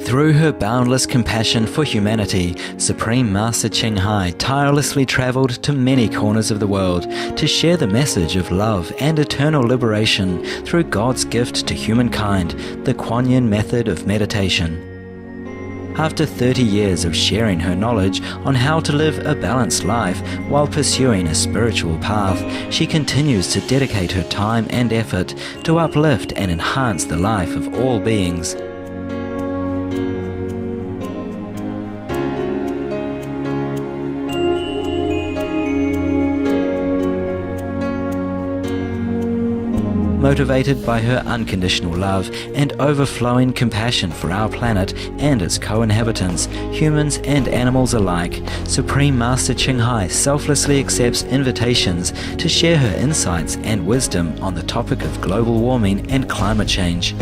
Through her boundless compassion for humanity, Supreme Master Ching Hai tirelessly travelled to many corners of the world to share the message of love and eternal liberation through God's gift to humankind, the Kuan Yin method of meditation. After 30 years of sharing her knowledge on how to live a balanced life while pursuing a spiritual path, she continues to dedicate her time and effort to uplift and enhance the life of all beings. Motivated by her unconditional love and overflowing compassion for our planet and its co-inhabitants, humans and animals alike, Supreme Master Ching Hai selflessly accepts invitations to share her insights and wisdom on the topic of global warming and climate change.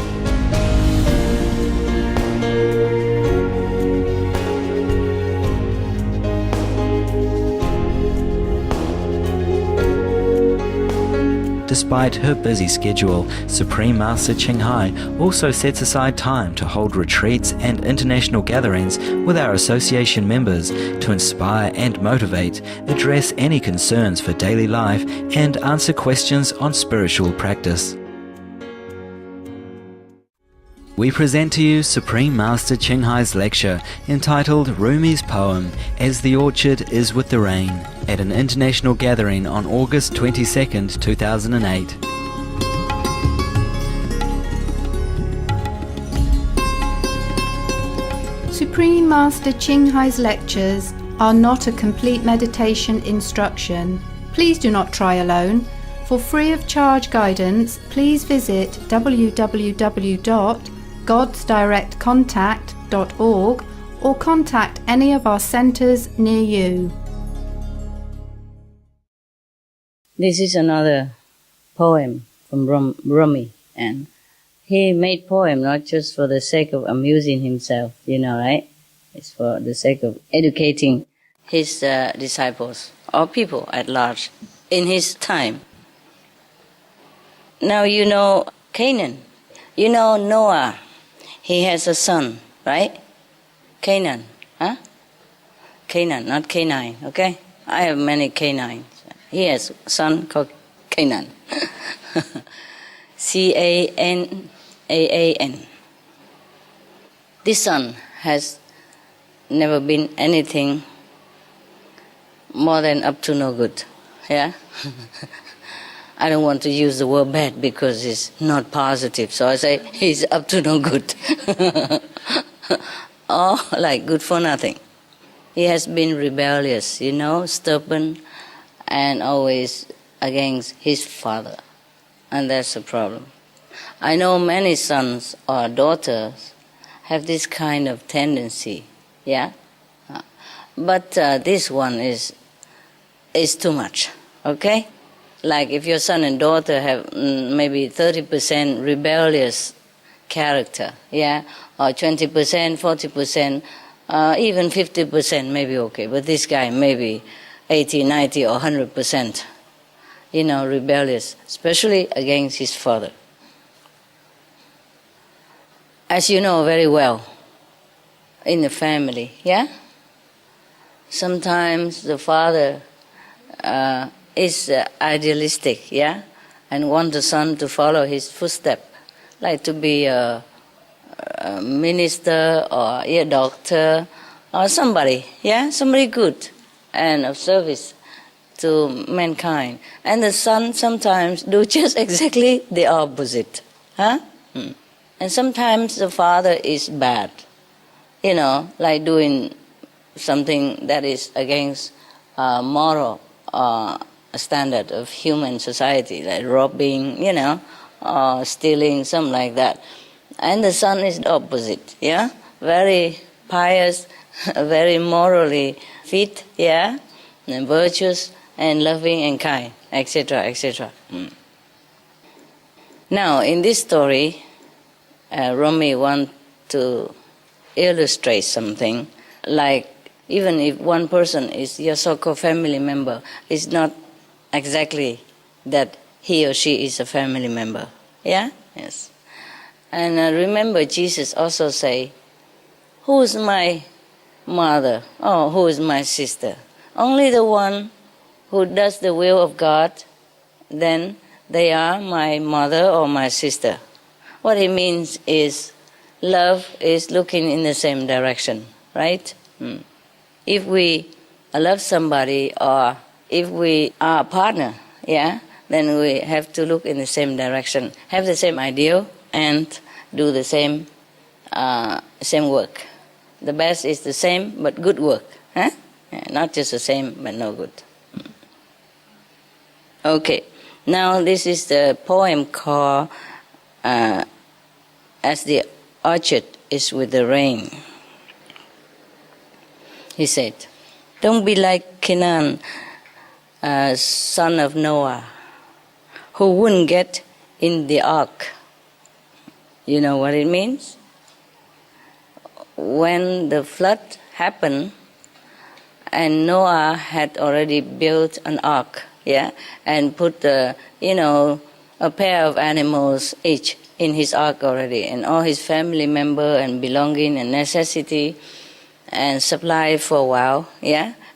Despite her busy schedule, Supreme Master Ching Hai also sets aside time to hold retreats and international gatherings with our association members to inspire and motivate, address any concerns for daily life, and answer questions on spiritual practice. We present to you Supreme Master Ching Hai's lecture entitled Rumi's Poem, As the Orchard is with the Rain, at an international gathering on August 22nd, 2008. Supreme Master Ching Hai's lectures are not a complete meditation instruction. Please do not try alone. For free of charge guidance, please visit www.godsdirectcontact.org or contact any of our centres near you. This is another poem from Rumi, and he made poem not just for the sake of amusing himself, right? It's for the sake of educating his disciples or people at large in his time. Now you know Canaan. You know Noah. He has a son, right? Canaan, huh? Canaan, not Canine, okay? I have many canines. He has a son called Canaan. Canaan. This son has never been anything more than up to no good, yeah? I don't want to use the word bad because it's not positive, so I say he's up to no good. Or like good for nothing. He has been rebellious, stubborn, and always against his father. And that's a problem. I know many sons or daughters have this kind of tendency, yeah? But this one is too much, okay? Like if your son and daughter have maybe 30% rebellious character, yeah? Or 20%, 40%, even 50% maybe okay. But this guy maybe 80, 90 or 100%, rebellious, especially against his father. As you know very well, in the family, yeah? Sometimes the father is idealistic, yeah? And want the son to follow his footsteps, like to be a minister or a doctor or somebody, yeah? Somebody good and of service to mankind. And the son sometimes do just exactly the opposite, huh? And sometimes the father is bad, like doing something that is against moral standard of human society, like robbing, or stealing, something like that. And the son is the opposite, yeah? Very pious, very morally fit, yeah? And virtuous and loving and kind, etc., etc. Now, in this story, Rumi wants to illustrate something, like even if one person is your so-called family member, it's not exactly that he or she is a family member. Yeah? Yes. And remember, Jesus also say, who's my mother or who is my sister? Only the one who does the will of God, then they are my mother or my sister. What it means is love is looking in the same direction, right? If we love somebody or if we are a partner, then we have to look in the same direction, have the same ideal, and do the same work. The best is the same, but good work. Huh? Not just the same, but no good. Okay, now this is the poem called As the Orchard is with the Rain. He said, don't be like Canaan, son of Noah, who wouldn't get in the ark. You know what it means? When the flood happened, and Noah had already built an ark, and put a pair of animals each in his ark already, and all his family member and belonging and necessity and supply for a while,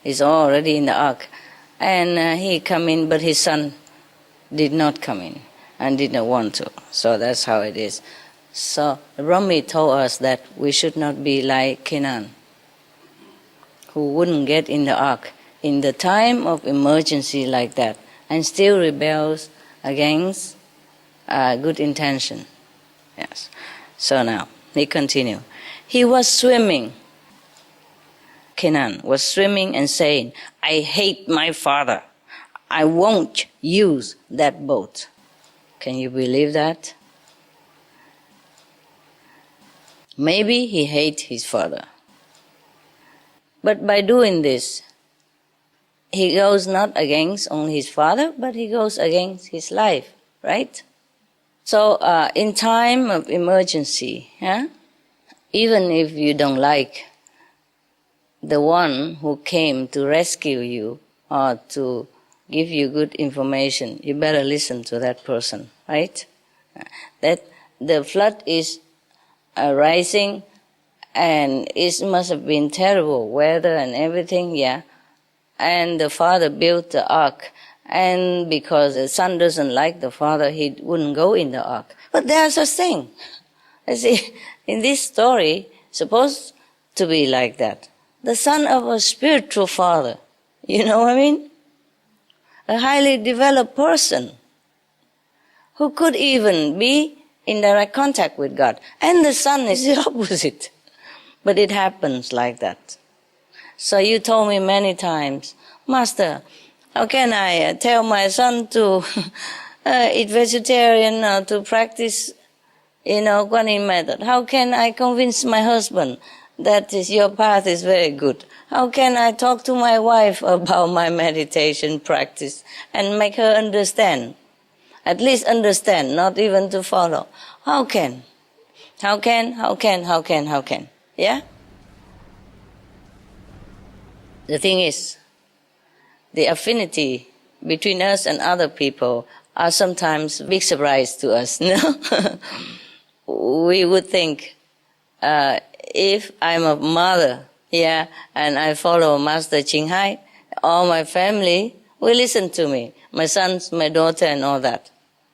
is all already in the ark. And he come in, but his son did not come in and did not want to. So that's how it is. So Rumi told us that we should not be like Canaan, who wouldn't get in the ark in the time of emergency like that, and still rebels against good intention. Yes. So now, he continue. He was swimming. Canaan was swimming and saying, I hate my father. I won't use that boat. Can you believe that? Maybe he hates his father. But by doing this, he goes not against only his father, but he goes against his life, right? So in time of emergency, even if you don't like the one who came to rescue you or to give you good information, you better listen to that person, right? That the flood is rising, and it must have been terrible weather and everything, and the father built the ark, and because the son doesn't like the father, he wouldn't go in the ark. But there's a thing. You see, in this story, supposed to be like that. The son of a spiritual father, you know what I mean? A highly developed person who could even be in direct contact with God. And the son is the opposite. But it happens like that. So you told me many times, Master, how can I tell my son to eat vegetarian or to practice, Guanyin method? How can I convince my husband that your path is very good? How can I talk to my wife about my meditation practice and make her understand? At least understand, not even to follow. How can? Yeah? The thing is, the affinity between us and other people are sometimes a big surprise to us, no? We would think, if I'm a mother, and I follow Master Ching Hai, all my family will listen to me. My sons, my daughter, and all that.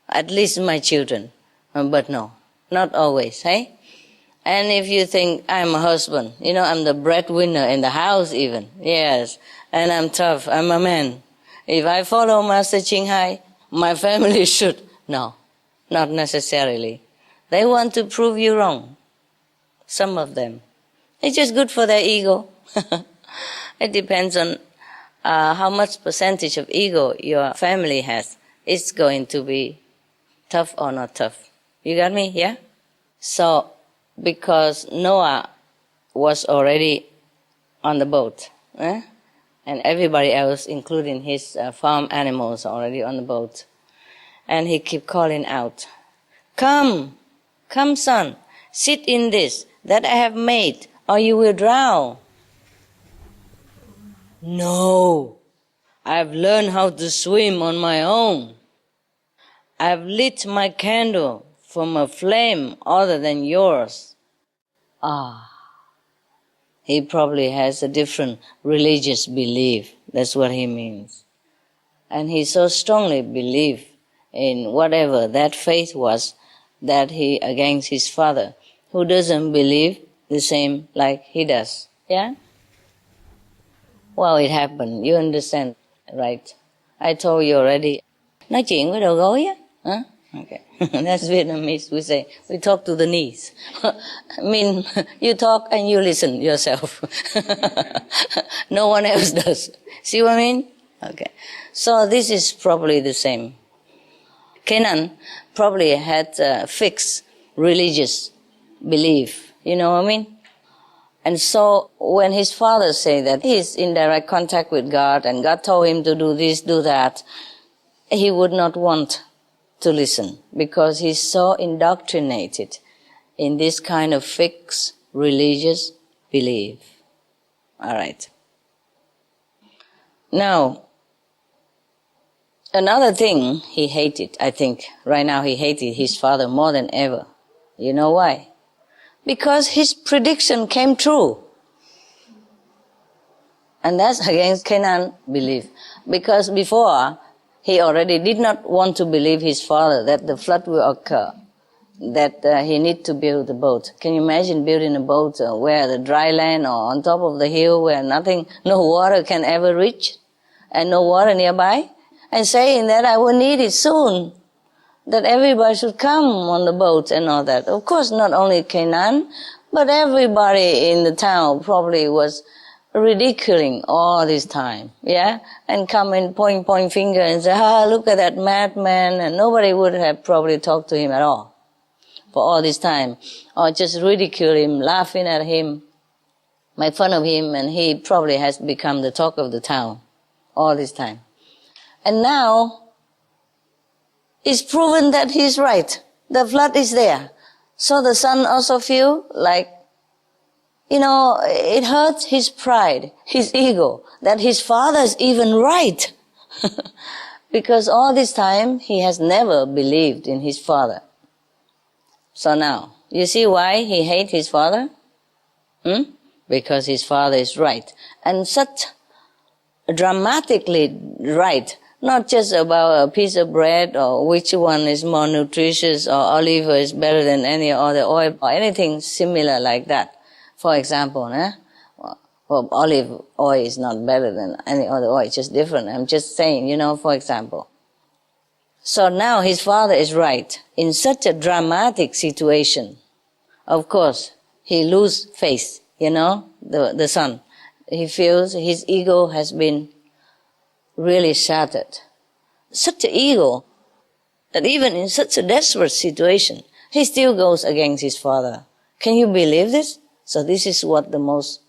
At least my children. But no, not always, hey? And if you think I'm a husband, I'm the breadwinner in the house even, yes, and I'm tough, I'm a man. If I follow Master Ching Hai, my family should. No, not necessarily. They want to prove you wrong. Some of them. It's just good for their ego. It depends on how much percentage of ego your family has. It's going to be tough or not tough. You got me, yeah? So, because Noah was already on the boat, and everybody else, including his farm animals, already on the boat, and he kept calling out, come, son, sit in this that I have made, or you will drown. No, I've learned how to swim on my own. I've lit my candle from a flame other than yours. He probably has a different religious belief. That's what he means. And he so strongly believed in whatever that faith was that he against his father, who doesn't believe the same like he does. Yeah? Well, it happened. You understand, right? I told you already. Nói chuyện với đầu gối á. Huh? Okay. That's Vietnamese. We say, we talk to the knees. I mean, you talk and you listen yourself. No one else does. See what I mean? Okay. So this is probably the same. Canaan probably had a fixed religious belief. You know what I mean? And so when his father said that he's in direct contact with God and God told him to do this, do that, he would not want to listen because he's so indoctrinated in this kind of fixed religious belief. All right. Now, another thing he hated, I think, right now he hated his father more than ever. You know why? Because his prediction came true. And that's against Canaan's belief. Because before, he already did not want to believe his father that the flood will occur, that he need to build a boat. Can you imagine building a boat where the dry land or on top of the hill where nothing, no water can ever reach and no water nearby? And saying that I will need it soon, that everybody should come on the boat and all that. Of course, not only Canaan, but everybody in the town probably was ridiculing all this time, yeah? And come and point finger and say, look at that madman, and nobody would have probably talked to him at all for all this time. Or just ridicule him, laughing at him, make fun of him, and he probably has become the talk of the town all this time. And now, it's proven that he's right. The flood is there. So the son also feel like, you know, it hurts his pride, his ego, that his father is even right. Because all this time, he has never believed in his father. So now, you see why he hates his father? Because his father is right. And such dramatically right. Not just about a piece of bread or which one is more nutritious or olive oil is better than any other oil or anything similar like that. For example, well, olive oil is not better than any other oil, it's just different. I'm just saying, you know, for example. So now his father is right. In such a dramatic situation, of course, he loses faith, you know, the son. He feels his ego has been really shattered. Such an ego that even in such a desperate situation, he still goes against his father. Can you believe this? So this is what the most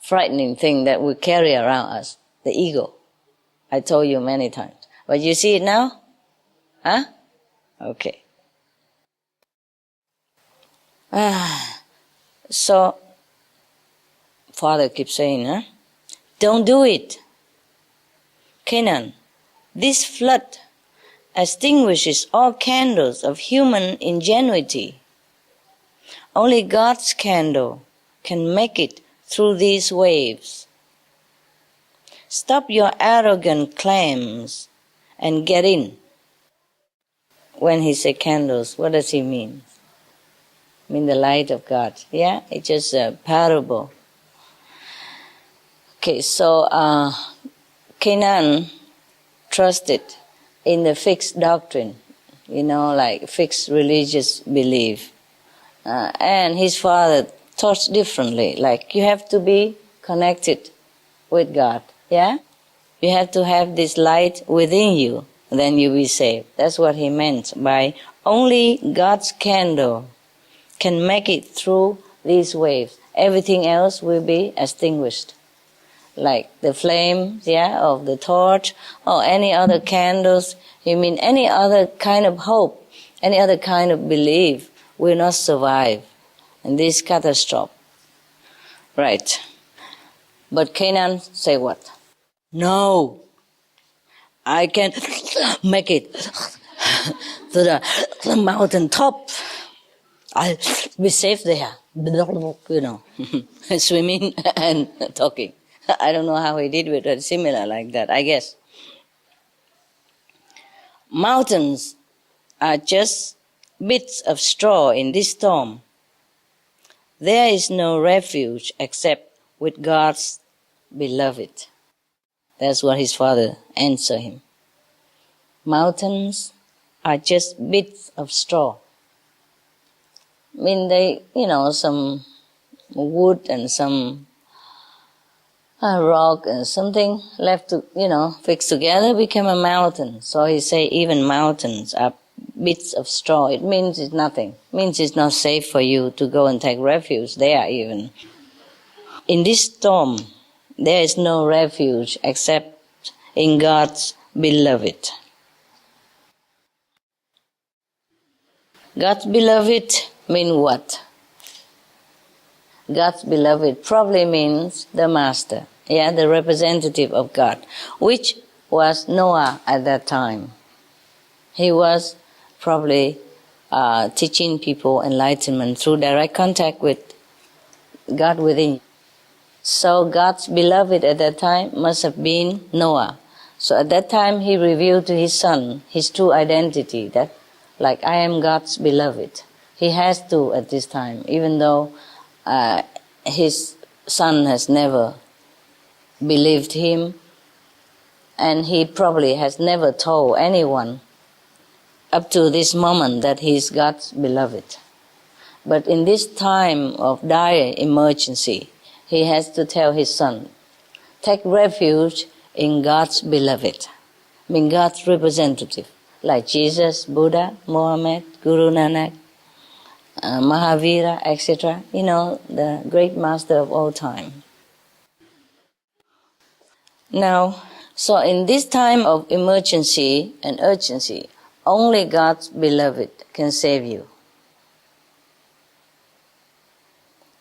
frightening thing that we carry around us, the ego. I told you many times. But you see it now? Huh? Okay. So, father keeps saying, don't do it. Canaan, this flood extinguishes all candles of human ingenuity. Only God's candle can make it through these waves. Stop your arrogant claims and get in. When he says candles, what does he mean? I mean the light of God. Yeah, it's just a parable. Okay, so Canaan trusted in the fixed doctrine, you know, like fixed religious belief. And his father taught differently, like you have to be connected with God, yeah? You have to have this light within you, then you'll be saved. That's what he meant by only God's candle can make it through these waves. Everything else will be extinguished. Like the flames, yeah, of the torch, or any other candles. You mean any other kind of hope, any other kind of belief will not survive in this catastrophe. Right. But Canaan say what? No, I can make it to the mountain top. I'll be safe there you know, swimming and talking. I don't know how he did it, but similar like that, I guess. Mountains are just bits of straw in this storm. There is no refuge except with God's beloved. That's what his father answered him. Mountains are just bits of straw. I mean, they, some wood and some rock and something left to, fixed together became a mountain. So he say even mountains are bits of straw. It means it's nothing. It means it's not safe for you to go and take refuge there even. In this storm, there is no refuge except in God's beloved. God's beloved means what? God's beloved probably means the master, the representative of God, which was Noah at that time. He was probably teaching people enlightenment through direct contact with God within. So God's beloved at that time must have been Noah. So at that time he revealed to his son his true identity, that like I am God's beloved. He has to at this time, even though his son has never believed him, and he probably has never told anyone up to this moment that he is God's beloved. But in this time of dire emergency, he has to tell his son, take refuge in God's beloved, in God's representative, like Jesus, Buddha, Mohammed, Guru Nanak, Mahavira, etc., the great master of all time. Now, so in this time of emergency and urgency, only God's beloved can save you.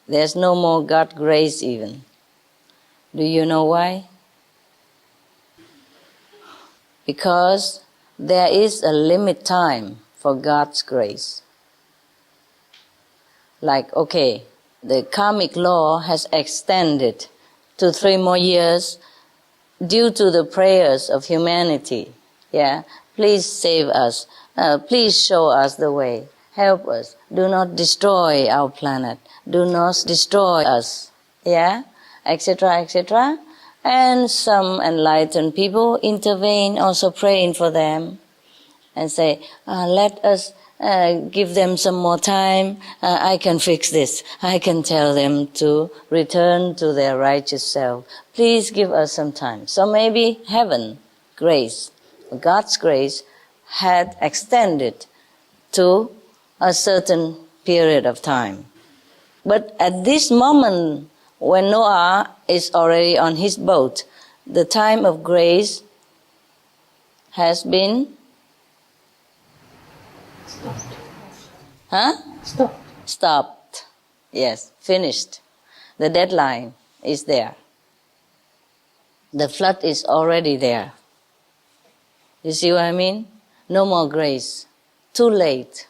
There's no more God's grace even. Do you know why? Because there is a limit time for God's grace. Like, okay, the karmic law has extended to 3 more years due to the prayers of humanity. Please save us. Please show us the way. Help us. Do not destroy our planet. Do not destroy us. Etc., etc. And some enlightened people intervene, also praying for them, and say, let us give them some more time. I can fix this. I can tell them to return to their righteous self. Please give us some time. So maybe heaven, grace, God's grace, had extended to a certain period of time. But at this moment, when Noah is already on his boat, the time of grace has been stopped. Yes, finished. The deadline is there. The flood is already there. You see what I mean? No more grace. Too late.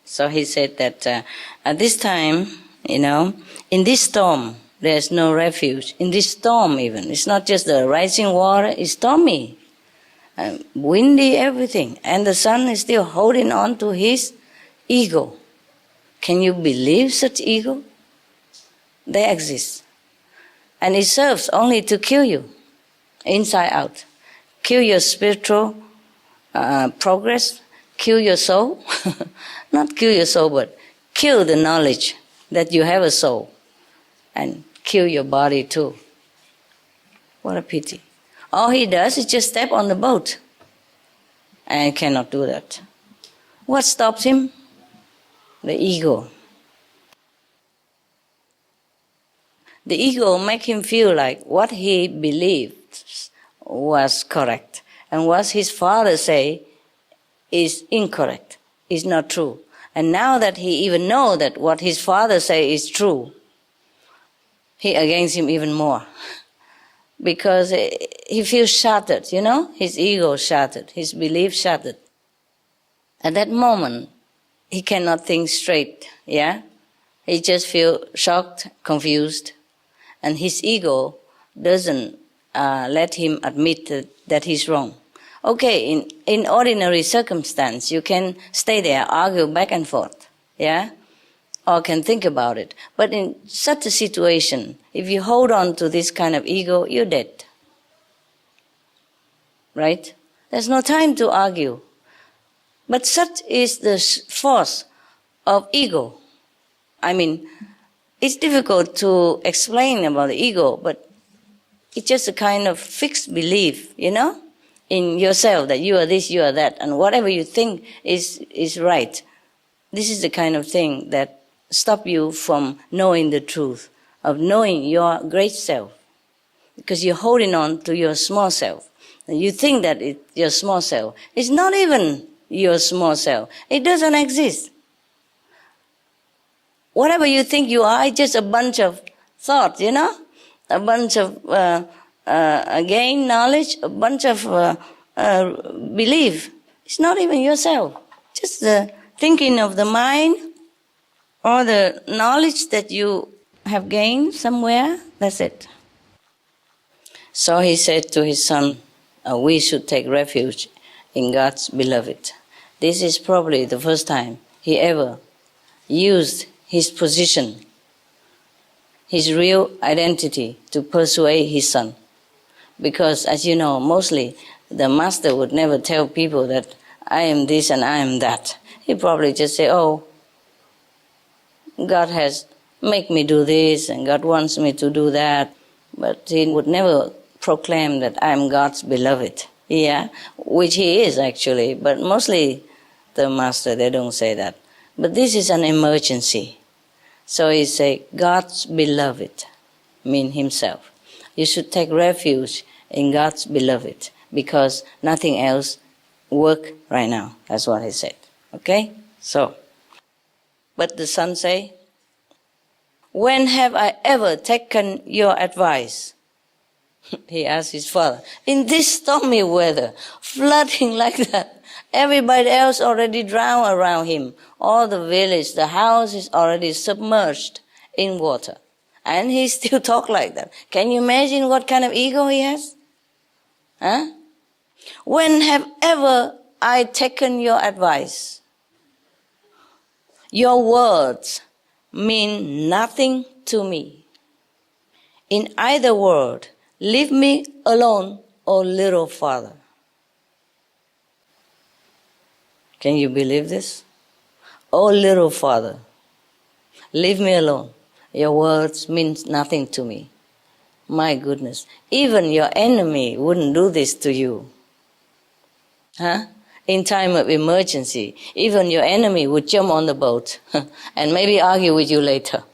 So he said that at this time, in this storm, there's no refuge. In this storm even. It's not just the rising water, it's stormy. Windy, everything. And the son is still holding on to his ego. Can you believe such ego? They exist. And it serves only to kill you, inside out. Kill your spiritual progress, kill your soul. Not kill your soul, but kill the knowledge that you have a soul. And kill your body too. What a pity. All he does is just step on the boat. And cannot do that. What stops him? The ego. The ego makes him feel like what he believed was correct. And what his father say is incorrect, is not true. And now that he even knows that what his father say is true, he against him even more. Because he feels shattered, his ego shattered, his belief shattered. At that moment, he cannot think straight, He just feels shocked, confused, and his ego doesn't let him admit that he's wrong. Okay, in ordinary circumstance, you can stay there, argue back and forth, yeah? Or can think about it. But in such a situation, if you hold on to this kind of ego, you're dead. Right? There's no time to argue. But such is the force of ego. I mean, it's difficult to explain about the ego, but it's just a kind of fixed belief, in yourself that you are this, you are that, and whatever you think is right. This is the kind of thing that stops you from knowing the truth, of knowing your great self, because you're holding on to your small self. And you think that it's your small self. It's not even your small self. It doesn't exist. Whatever you think you are, it's just a bunch of thoughts, a bunch of gain knowledge, a bunch of belief. It's not even yourself. Just the thinking of the mind or the knowledge that you have gained somewhere. That's it. So he said to his son, we should take refuge in God's beloved. This is probably the first time he ever used his position, his real identity, to persuade his son. Because, as you know, mostly the master would never tell people that I am this and I am that. He probably just say, oh, God has made me do this and God wants me to do that. But he would never proclaim that I am God's beloved. Yeah, which he is actually, but mostly the master, they don't say that. But this is an emergency. So he say, God's beloved, mean himself. You should take refuge in God's beloved because nothing else work right now. That's what he said. Okay? So, but the son say, when have I ever taken your advice? He asked his father. In this stormy weather, flooding like that, everybody else already drowned around him. All the village, the house is already submerged in water. And he still talk like that. Can you imagine what kind of ego he has? Huh? When have ever I taken your advice? Your words mean nothing to me. In either word, leave me alone, O little father. Can you believe this? O little father, leave me alone. Your words mean nothing to me. My goodness, even your enemy wouldn't do this to you. Huh? In time of emergency, even your enemy would jump on the boat and maybe argue with you later.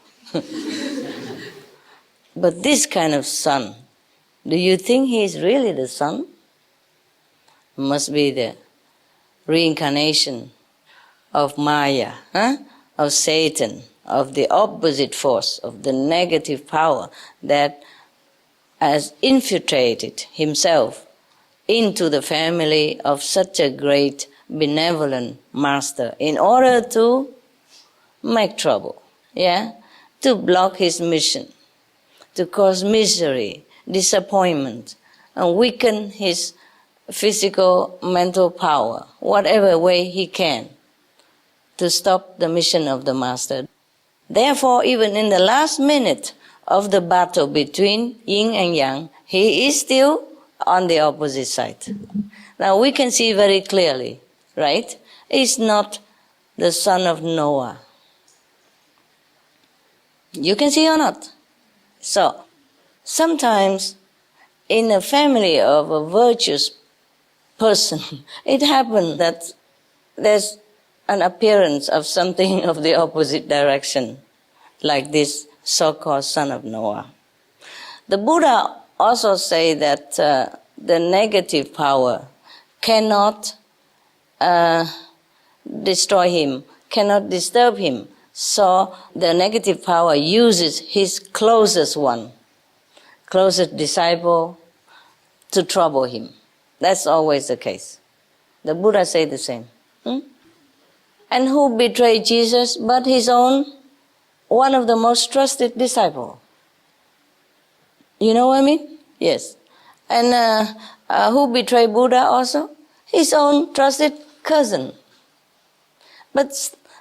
But this kind of son, do you think he is really the son? Must be the reincarnation of Maya, of Satan, of the opposite force, of the negative power that has infiltrated himself into the family of such a great benevolent master in order to make trouble, to block his mission, to cause misery, disappointment, and weaken his physical, mental power, whatever way he can, to stop the mission of the master. Therefore, even in the last minute of the battle between yin and yang, he is still on the opposite side. Now we can see very clearly, right? He's not the son of Noah. You can see or not? So, sometimes in a family of a virtuous person, it happens that there's an appearance of something of the opposite direction, like this so-called son of Noah. The Buddha also say that the negative power cannot destroy him, cannot disturb him. So the negative power uses his closest one, closest disciple, to trouble him. That's always the case. The Buddha say the same. And who betrayed Jesus but his own one of the most trusted disciples. You know what I mean? Yes. And who betrayed Buddha also? His own trusted cousin. But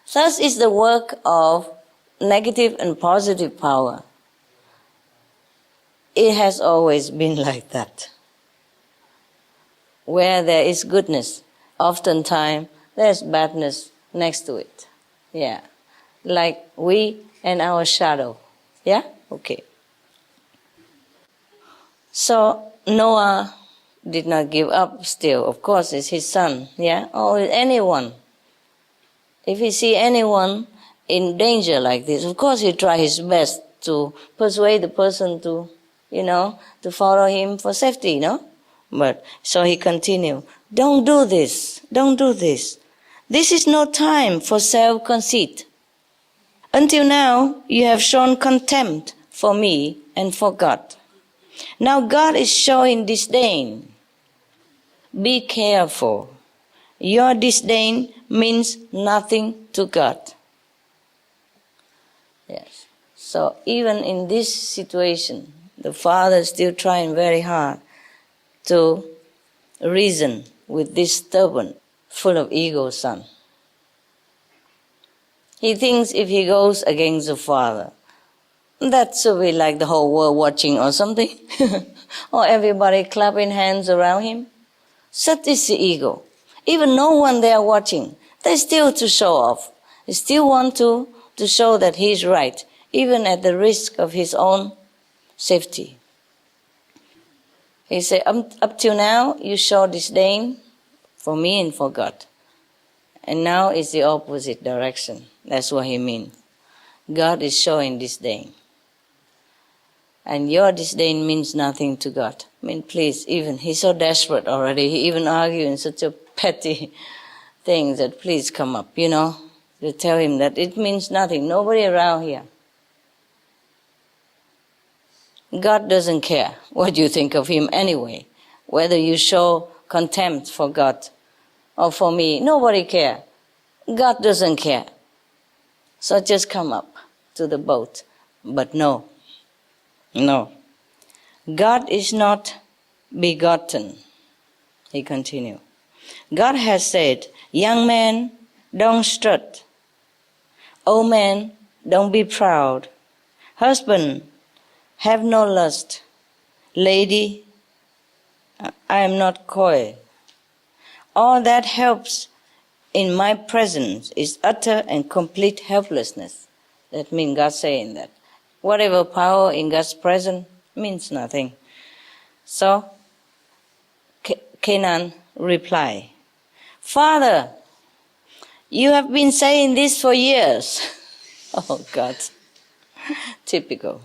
such is the work of negative and positive power. It has always been like that. Where there is goodness, oftentimes there's badness next to it. Yeah. Like we and our shadow. Yeah? Okay. So Noah did not give up still. Of course, it's his son. Yeah? Or anyone. If he see anyone in danger like this, of course he try his best to persuade the person to, to follow him for safety, But so he continued, don't do this, don't do this. This is no time for self-conceit. Until now, you have shown contempt for me and for God. Now God is showing disdain. Be careful. Your disdain means nothing to God. Yes. So even in this situation, the father is still trying very hard to reason with this stubborn, full of ego son. He thinks if he goes against the father, that should be like the whole world watching or something, or everybody clapping hands around him. Such is the ego. Even no one there watching, they still to show off. They still want to show that he's right, even at the risk of his own safety. He said, up till now, you show disdain for me and for God. And now it's the opposite direction. That's what he means. God is showing disdain. And your disdain means nothing to God. I mean, please, even, he's so desperate already. He even argued in such a petty thing that please come up, to tell him that it means nothing. Nobody around here. God doesn't care what you think of him anyway. Whether you show contempt for God or for me, nobody cares. God doesn't care. So just come up to the boat. But no. God is not begotten. He continued. God has said, young man, don't strut. Old man, don't be proud. Husband, have no lust. Lady, I am not coy. All that helps in my presence is utter and complete helplessness. That means God saying that. Whatever power in God's presence means nothing. So, Canaan replied, Father, you have been saying this for years. Oh God, typical.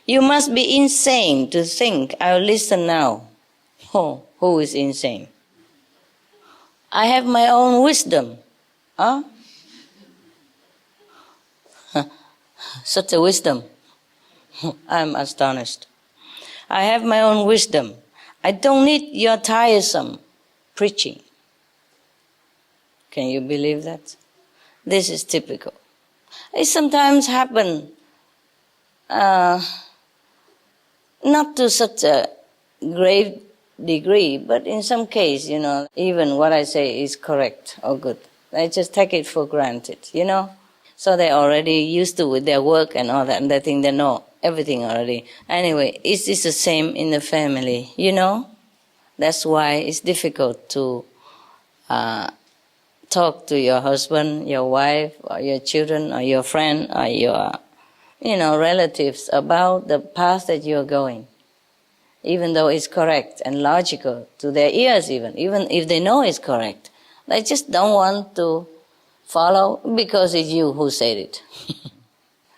You must be insane to think I'll listen now. Oh, who is insane? I have my own wisdom. Huh? Such a wisdom. I'm astonished. I have my own wisdom. I don't need your tiresome preaching. Can you believe that? This is typical. It sometimes happens not to such a grave degree, but in some case, even what I say is correct or good. I just take it for granted, So they're already used to with their work and all that, and they think they know everything already. Anyway, it's the same in the family, That's why it's difficult to talk to your husband, your wife, or your children, or your friend, or your, relatives about the path that you're going. Even though it's correct and logical to their ears even if they know it's correct. They just don't want to follow because it's you who said it.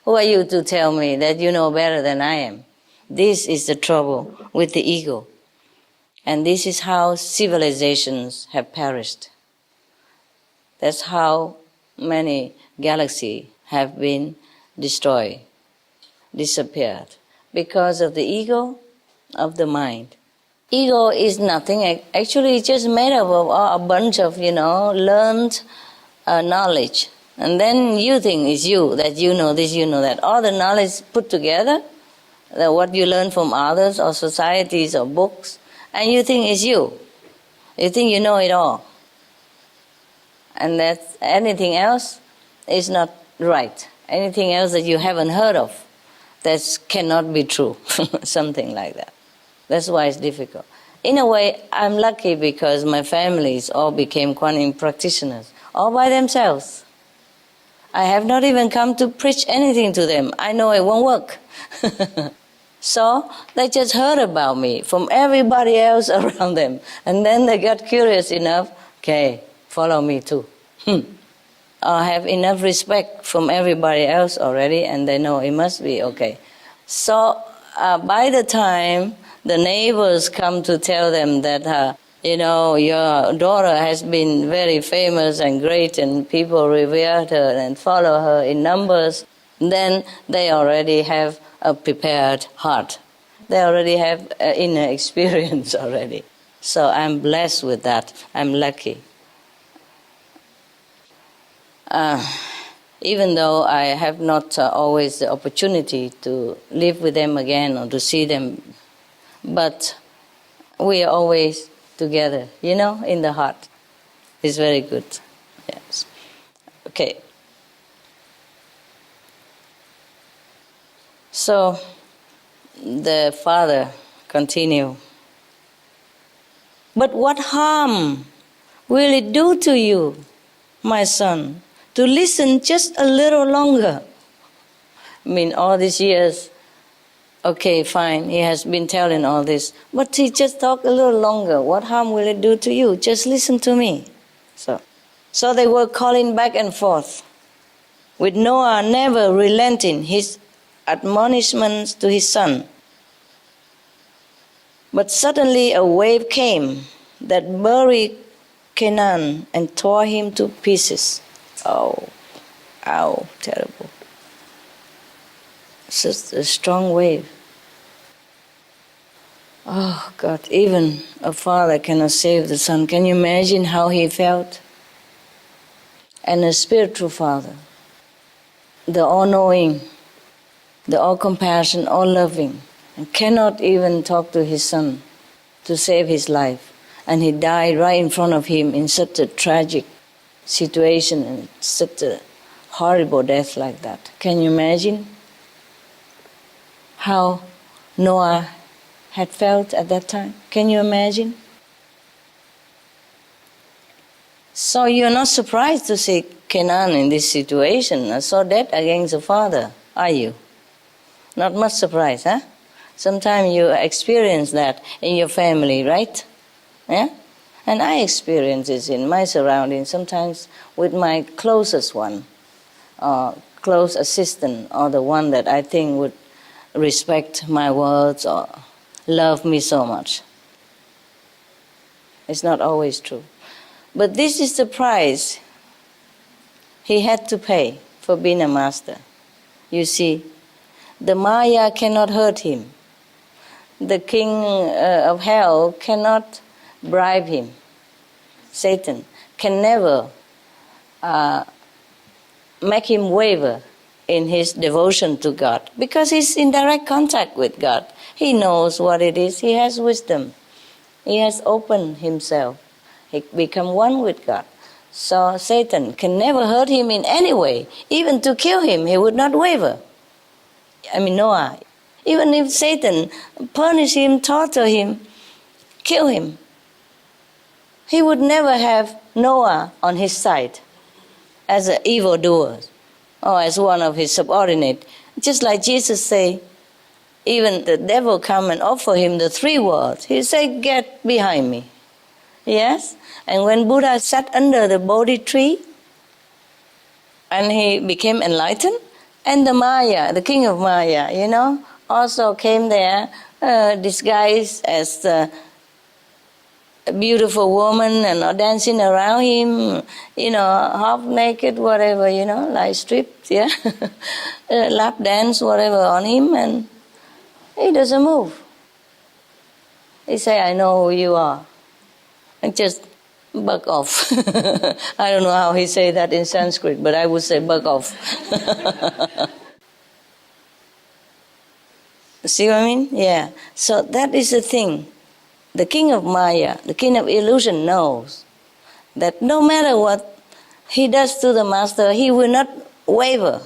Who are you to tell me that you know better than I am? This is the trouble with the ego. And this is how civilizations have perished. That's how many galaxies have been destroyed, disappeared, because of the ego of the mind. Ego is nothing. Actually, it's just made up of a bunch of, learned knowledge And then you think it's you, that you know this, you know that. All the knowledge put together, that what you learn from others or societies or books, and you think it's you. You think you know it all. And that anything else is not right. Anything else that you haven't heard of, that cannot be true. Something like that. That's why it's difficult. In a way, I'm lucky because my families all became Kuan Yin practitioners, all by themselves. I have not even come to preach anything to them. I know it won't work. So they just heard about me from everybody else around them. And then they got curious enough, okay, follow me too. I have enough respect from everybody else already, and they know it must be okay. So by the time the neighbors come to tell them that, your daughter has been very famous and great, and people revere her and follow her in numbers, then they already have a prepared heart. They already have inner experience already. So I'm blessed with that. I'm lucky. Even though I have not always the opportunity to live with them again or to see them, but we are always together, in the heart. It's very good. Yes. Okay. So the father continued. But what harm will it do to you, my son, to listen just a little longer? I mean, all these years, okay, fine, he has been telling all this, but he just talked a little longer. What harm will it do to you? Just listen to me. So they were calling back and forth, with Noah never relenting his admonishments to his son. But suddenly a wave came that buried Canaan and tore him to pieces. Oh, terrible. Such a strong wave. Oh God, even a father cannot save the son. Can you imagine how he felt? And a spiritual father, the all-knowing, the all-compassion, all-loving, and cannot even talk to his son to save his life. And he died right in front of him in such a tragic situation and such a horrible death like that. Can you imagine how Noah had felt at that time? Can you imagine? So you're not surprised to see Canaan in this situation, so dead against the father, are you? Not much surprise, huh? Sometimes you experience that in your family, right? Yeah? And I experience this in my surroundings, sometimes with my closest one, or close assistant, or the one that I think would respect my words or love me so much. It's not always true. But this is the price he had to pay for being a master. You see, the Maya cannot hurt him. The king of hell cannot bribe him. Satan can never make him waver in his devotion to God, because he's in direct contact with God. He knows what it is. He has wisdom. He has opened himself. He become one with God. So Satan can never hurt him in any way. Even to kill him, he would not waver. Noah, even if Satan punish him, torture him, kill him, he would never have Noah on his side as an evildoer or as one of his subordinates. Just like Jesus say, even the devil come and offer him the 3 words. He say, "Get behind me." Yes? And when Buddha sat under the Bodhi tree and he became enlightened, and the Maya, the king of Maya, also came there disguised as a beautiful woman and dancing around him, half naked, whatever, like stripped, yeah, lap dance, whatever on him, and he doesn't move. He say, "I know who you are." And just Bug off. I don't know how he say that in Sanskrit, but I would say bug off. See what I mean? Yeah. So that is the thing. The king of Maya, the king of illusion, knows that no matter what he does to the master, he will not waver,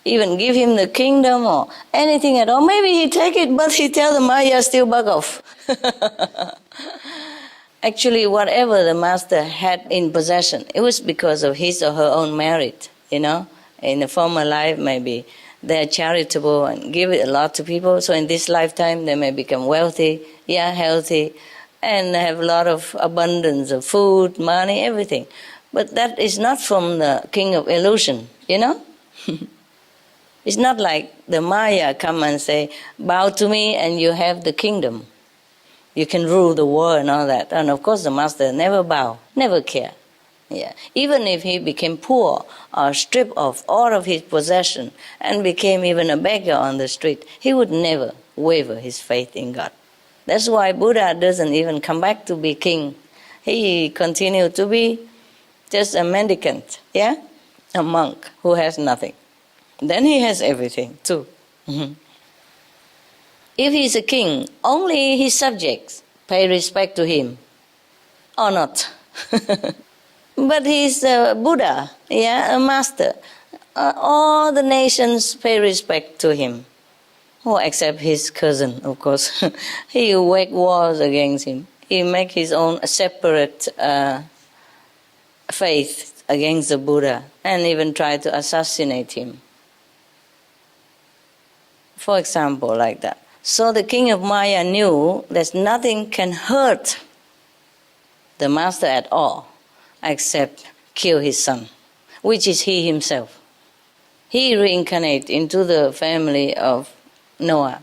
even give him the kingdom or anything at all. Maybe he take it, but he tell the Maya still bug off. Actually, whatever the master had in possession, it was because of his or her own merit, In a former life, maybe they're charitable and give it a lot to people. So in this lifetime, they may become wealthy, healthy, and have a lot of abundance of food, money, everything. But that is not from the king of illusion, It's not like the Maya come and say, bow to me and you have the kingdom. You can rule the world and all that. And of course the master never bow, never care. Yeah. Even if he became poor or stripped of all of his possession and became even a beggar on the street, he would never waver his faith in God. That's why Buddha doesn't even come back to be king. He continued to be just a mendicant, a monk who has nothing. Then he has everything too. If he's a king, only his subjects pay respect to him, or not. But he's a Buddha, a master. All the nations pay respect to him. Except his cousin, of course. He wage wars against him. He make his own separate faith against the Buddha and even try to assassinate him. For example, like that. So the king of Maya knew that nothing can hurt the master at all except kill his son, which is he himself. He reincarnated into the family of Noah,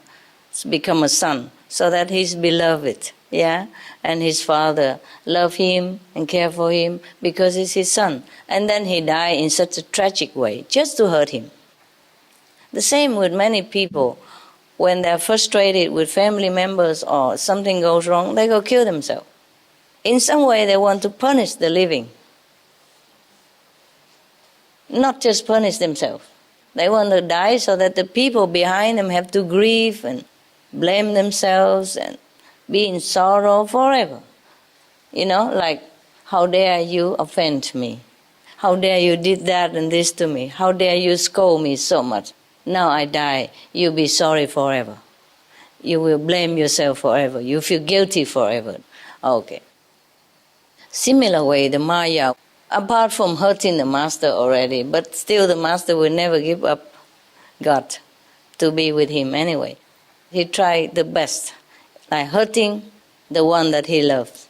become a son, so that he's beloved, and his father love him and care for him because he's his son. And then he died in such a tragic way, just to hurt him. The same with many people. When they're frustrated with family members or something goes wrong, they go kill themselves. In some way, they want to punish the living. Not just punish themselves. They want to die so that the people behind them have to grieve and blame themselves and be in sorrow forever. Like, how dare you offend me? How dare you did that and this to me? How dare you scold me so much? Now I die, you'll be sorry forever. You will blame yourself forever. You feel guilty forever. Okay. Similar way, the Maya, apart from hurting the master already, but still the master will never give up God to be with him anyway. He tried the best, like hurting the one that he loves,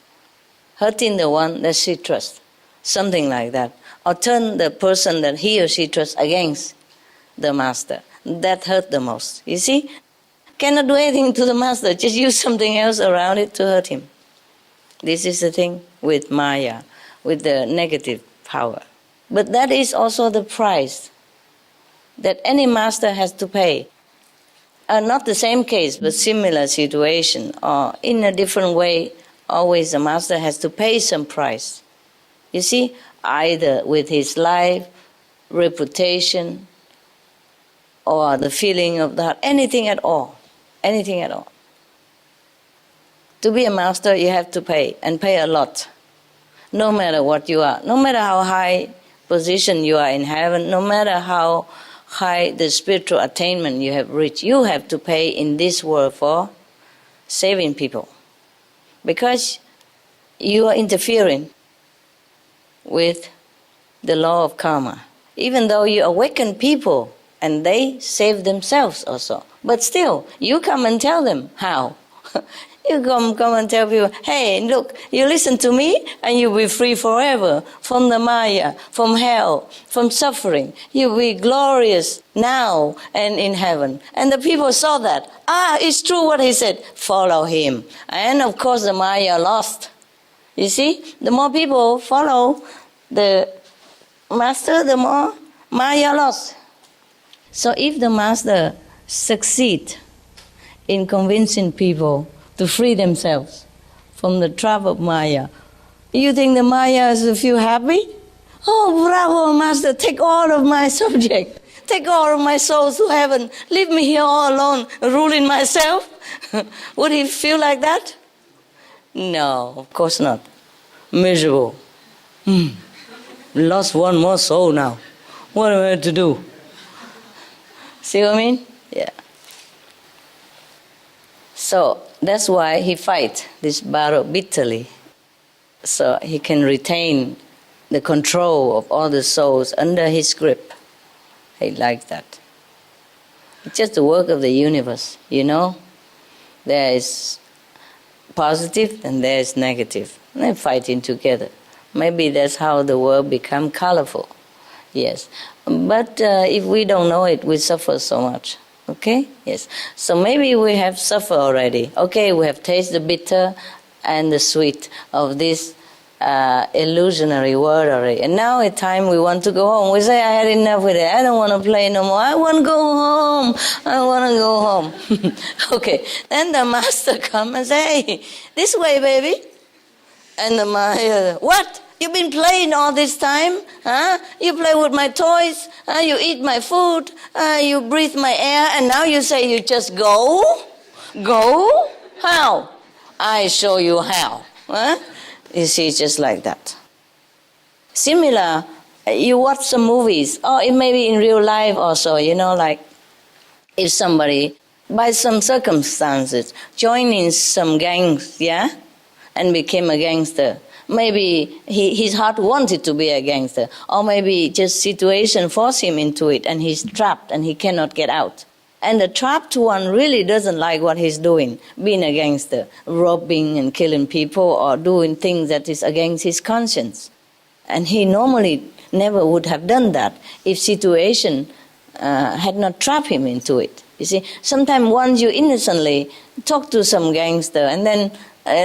hurting the one that she trusts, something like that. Or turn the person that he or she trusts against the master. That hurt the most. You see? Cannot do anything to the master, just use something else around it to hurt him. This is the thing with Maya, with the negative power. But that is also the price that any master has to pay. Not the same case, but similar situation, or in a different way, always the master has to pay some price. You see? Either with his life, reputation, or the feeling of that, anything at all. Anything at all. To be a master, you have to pay, and pay a lot. No matter what you are, no matter how high position you are in heaven, no matter how high the spiritual attainment you have reached, you have to pay in this world for saving people. Because you are interfering with the law of karma. Even though you awaken people, and they save themselves also. But still, you come and tell them how. You come and tell people, hey, look, you listen to me and you'll be free forever from the Maya, from hell, from suffering. You'll be glorious now and in heaven. And the people saw that. It's true what he said. Follow him. And of course the Maya lost. You see, the more people follow the master, the more Maya lost. So if the master succeeds in convincing people to free themselves from the trap of Maya, You think the Mayas feel happy? Oh, bravo, Master, take all of my subject. Take all of my souls to heaven. Leave me here all alone, ruling myself. Would he feel like that? No, of course not. Miserable. Lost one more soul now. What am I to do? See what I mean? Yeah. So that's why he fights this battle bitterly. So he can retain the control of all the souls under his grip. He likes that. It's just the work of the universe, you know. There is positive and there is negative. And they're fighting together. Maybe that's how the world becomes colorful. Yes. But if we don't know it, we suffer so much. Okay? Yes. So maybe we have suffered already. Okay, we have tasted the bitter and the sweet of this illusionary world already. And now it's time we want to go home. We say, I had enough with it. I don't want to play no more. I want to go home. I want to go home. Okay. Then the master comes and says, hey, this way, baby. And the Maya, what? You've been playing all this time? Huh? You play with my toys? You eat my food? You breathe my air? And now you say you just go? Go? How? I show you how. Huh? You see, just like that. Similar, you watch some movies, or it may be in real life also, you know, like if somebody, by some circumstances, joined in some gangs, yeah, and became a gangster. Maybe his heart wanted to be a gangster, or maybe just situation forced him into it, and he's trapped and he cannot get out. And the trapped one really doesn't like what he's doing, being a gangster, robbing and killing people or doing things that is against his conscience. And he normally never would have done that if situation had not trapped him into it. You see, sometimes once you innocently talk to some gangster and then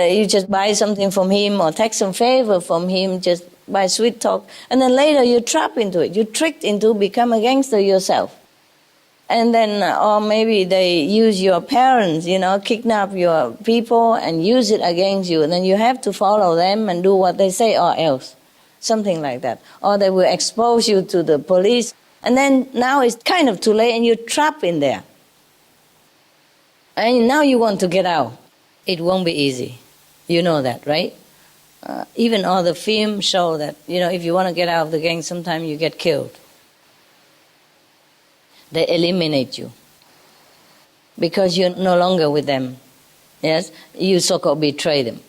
you just buy something from him or take some favor from him just by sweet talk, and then later you trap into it, you're tricked into become a gangster yourself. And then, or maybe they use your parents, you know, kidnap your people and use it against you. And then you have to follow them and do what they say or else. Something like that. Or they will expose you to the police. And then now it's kind of too late and you're trapped in there. And now you want to get out. It won't be easy. You know that, right? Even all the films show that, you know, if you want to get out of the gang, sometimes you get killed. They eliminate you because you're no longer with them. Yes, you so-called betray them.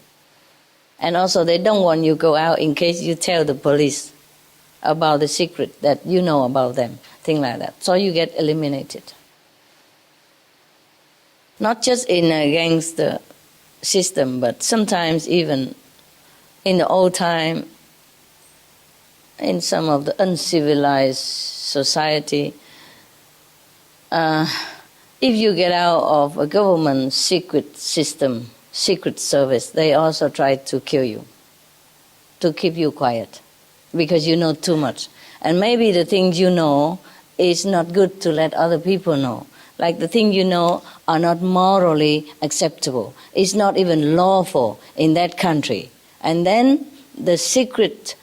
And also they don't want you to go out in case you tell the police about the secret that you know about them, things like that. So you get eliminated. Not just in a gangster system, but sometimes even in the old time, in some of the uncivilized society, if you get out of a government secret system, secret service, they also try to kill you, to keep you quiet, because you know too much. And maybe the things you know is not good to let other people know. Like the things you know are not morally acceptable. It's not even lawful in that country. And then the secret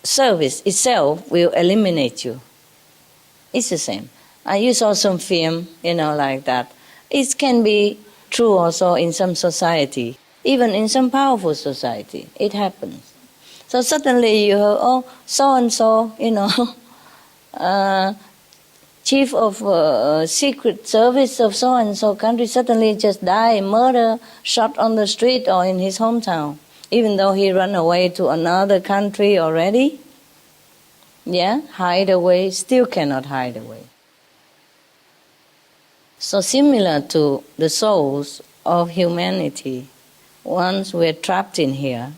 service itself will eliminate you. It's the same. You saw some film, you know, like that. It can be true also in some society, even in some powerful society. It happens. So suddenly you hear, oh, so-and-so, you know, chief of secret service of so-and-so country suddenly just died, murder, shot on the street or in his hometown, even though he ran away to another country already. Yeah, hide away, still cannot hide away. So similar to the souls of humanity, once we're trapped in here,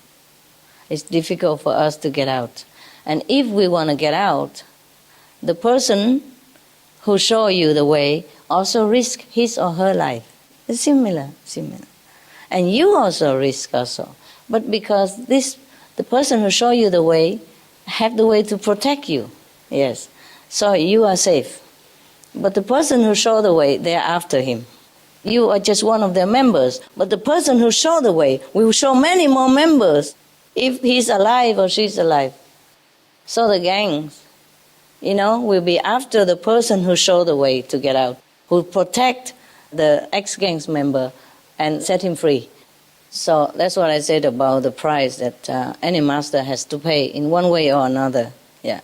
it's difficult for us to get out. And if we want to get out, the person who show you the way also risk his or her life. It's similar. And you also risk also. But because the person who show you the way have the way to protect you. Yes. So you are safe. But the person who show the way, they're after him. You are just one of their members. But the person who showed the way will show many more members if he's alive or she's alive. So the gangs, will be after the person who showed the way to get out, who protect the ex-gangs member and set him free. So that's what I said about the price that any master has to pay in one way or another. Yeah,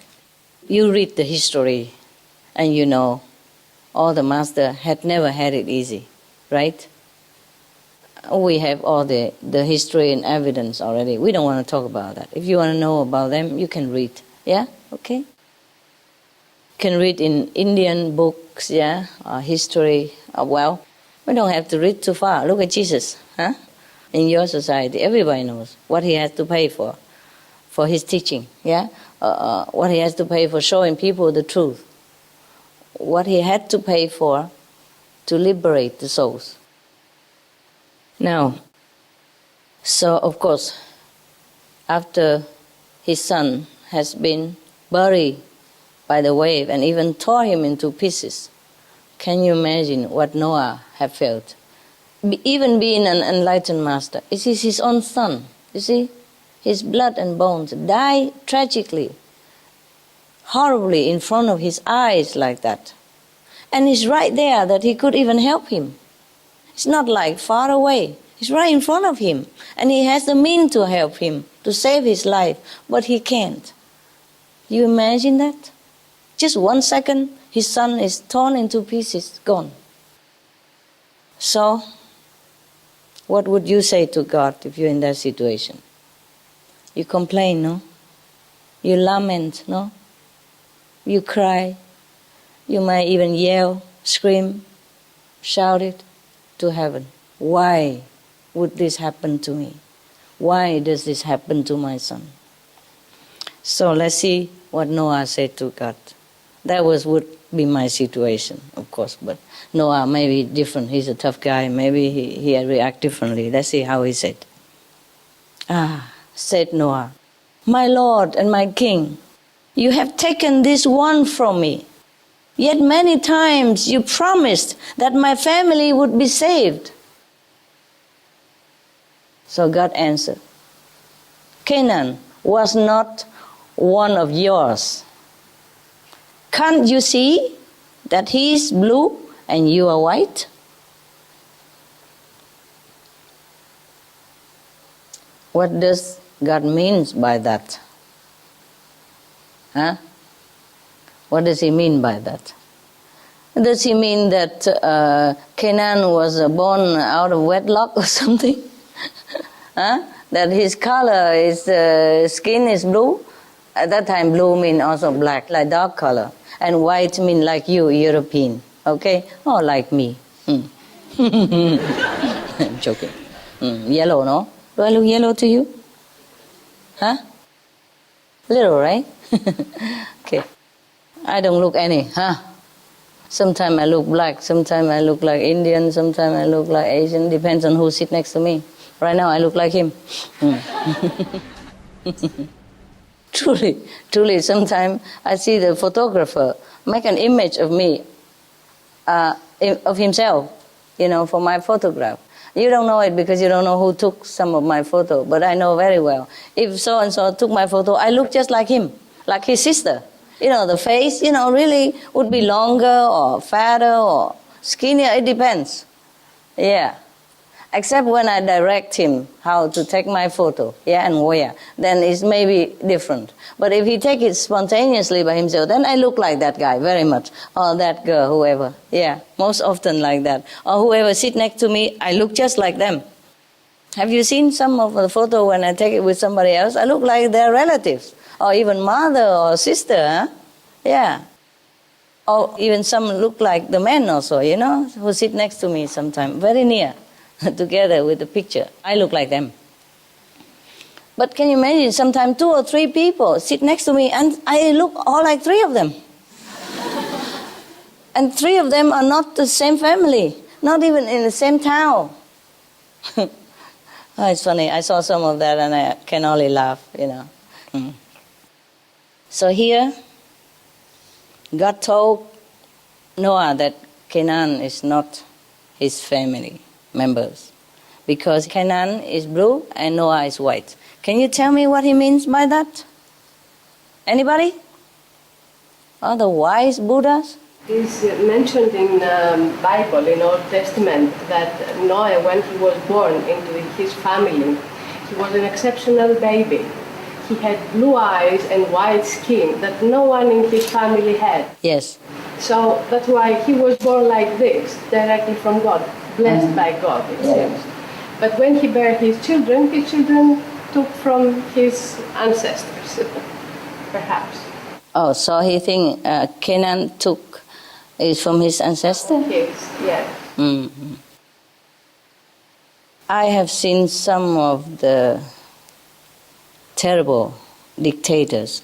you read the history and you know all the master had never had it easy, right? We have all the history and evidence already. We don't want to talk about that. If you want to know about them, you can read. Yeah, okay? Can read in Indian books, yeah, or history. Well, we don't have to read too far. Look at Jesus, huh? In your society, everybody knows what he has to pay for his teaching, yeah? What he has to pay for showing people the truth. What he had to pay for to liberate the souls. Now, so of course, after his son has been buried by the wave and even tore him into pieces, can you imagine what Noah had felt? Even being an enlightened master, it is his own son, you see? His blood and bones die tragically, horribly in front of his eyes like that. And it's right there that he could even help him. It's not like far away. It's right in front of him. And he has the means to help him, to save his life, but he can't. You imagine that? Just 1 second, his son is torn into pieces, gone. So, what would you say to God if you're in that situation? You complain, no? You lament, no? You cry. You might even yell, scream, shout it to heaven. Why would this happen to me? Why does this happen to my son? So let's see what Noah said to God. That would be my situation, of course, but Noah may be different. He's a tough guy. Maybe he react differently. Let's see how he said. Said Noah, "My Lord and my King, you have taken this one from me. Yet many times you promised that my family would be saved." So God answered, "Canaan was not one of yours. Can't you see that he is blue and you are white?" What does God mean by that? Huh? What does he mean by that? Does he mean that Canaan was born out of wedlock or something? Huh? That his color, his skin is blue? At that time, blue mean also black, like dark color. And white mean like you, European. Okay? Or like me. I'm joking. Yellow, no? Do I look yellow to you? Huh? Little, right? Okay. I don't look any, huh? Sometimes I look black, sometimes I look like Indian, sometimes I look like Asian. Depends on who sits next to me. Right now I look like him. Truly, sometimes I see the photographer make an image of me, of himself, for my photograph. You don't know it because you don't know who took some of my photo, but I know very well. If so-and-so took my photo, I look just like him, like his sister. The face, really would be longer or fatter or skinnier, it depends. Yeah. Except when I direct him how to take my photo, and where, then it's maybe different. But if he take it spontaneously by himself, then I look like that guy very much, or that girl, whoever. Yeah, most often like that. Or whoever sit next to me, I look just like them. Have you seen some of the photo when I take it with somebody else? I look like their relatives, or even mother or sister, huh? Yeah. Or even some look like the men also, who sit next to me sometimes, very near. Together with the picture. I look like them. But can you imagine, sometimes 2 or 3 people sit next to me and I look all like 3 of them. And 3 of them are not the same family, not even in the same town. Oh, it's funny, I saw some of that and I can only laugh, So here, God told Noah that Canaan is not his family members. Because Canaan is blue and Noah is white. Can you tell me what he means by that? Anybody? Oh, the wise Buddhas? It's mentioned in Bible, in Old Testament, that Noah, when he was born into his family, he was an exceptional baby. He had blue eyes and white skin that no one in his family had. Yes. So that's why he was born like this, directly from God, blessed by God, it seems. But when he bare his children took from his ancestors, perhaps. Oh, so he think Canaan is from his ancestor? Yes. Mm-hmm. I have seen some of the terrible dictators,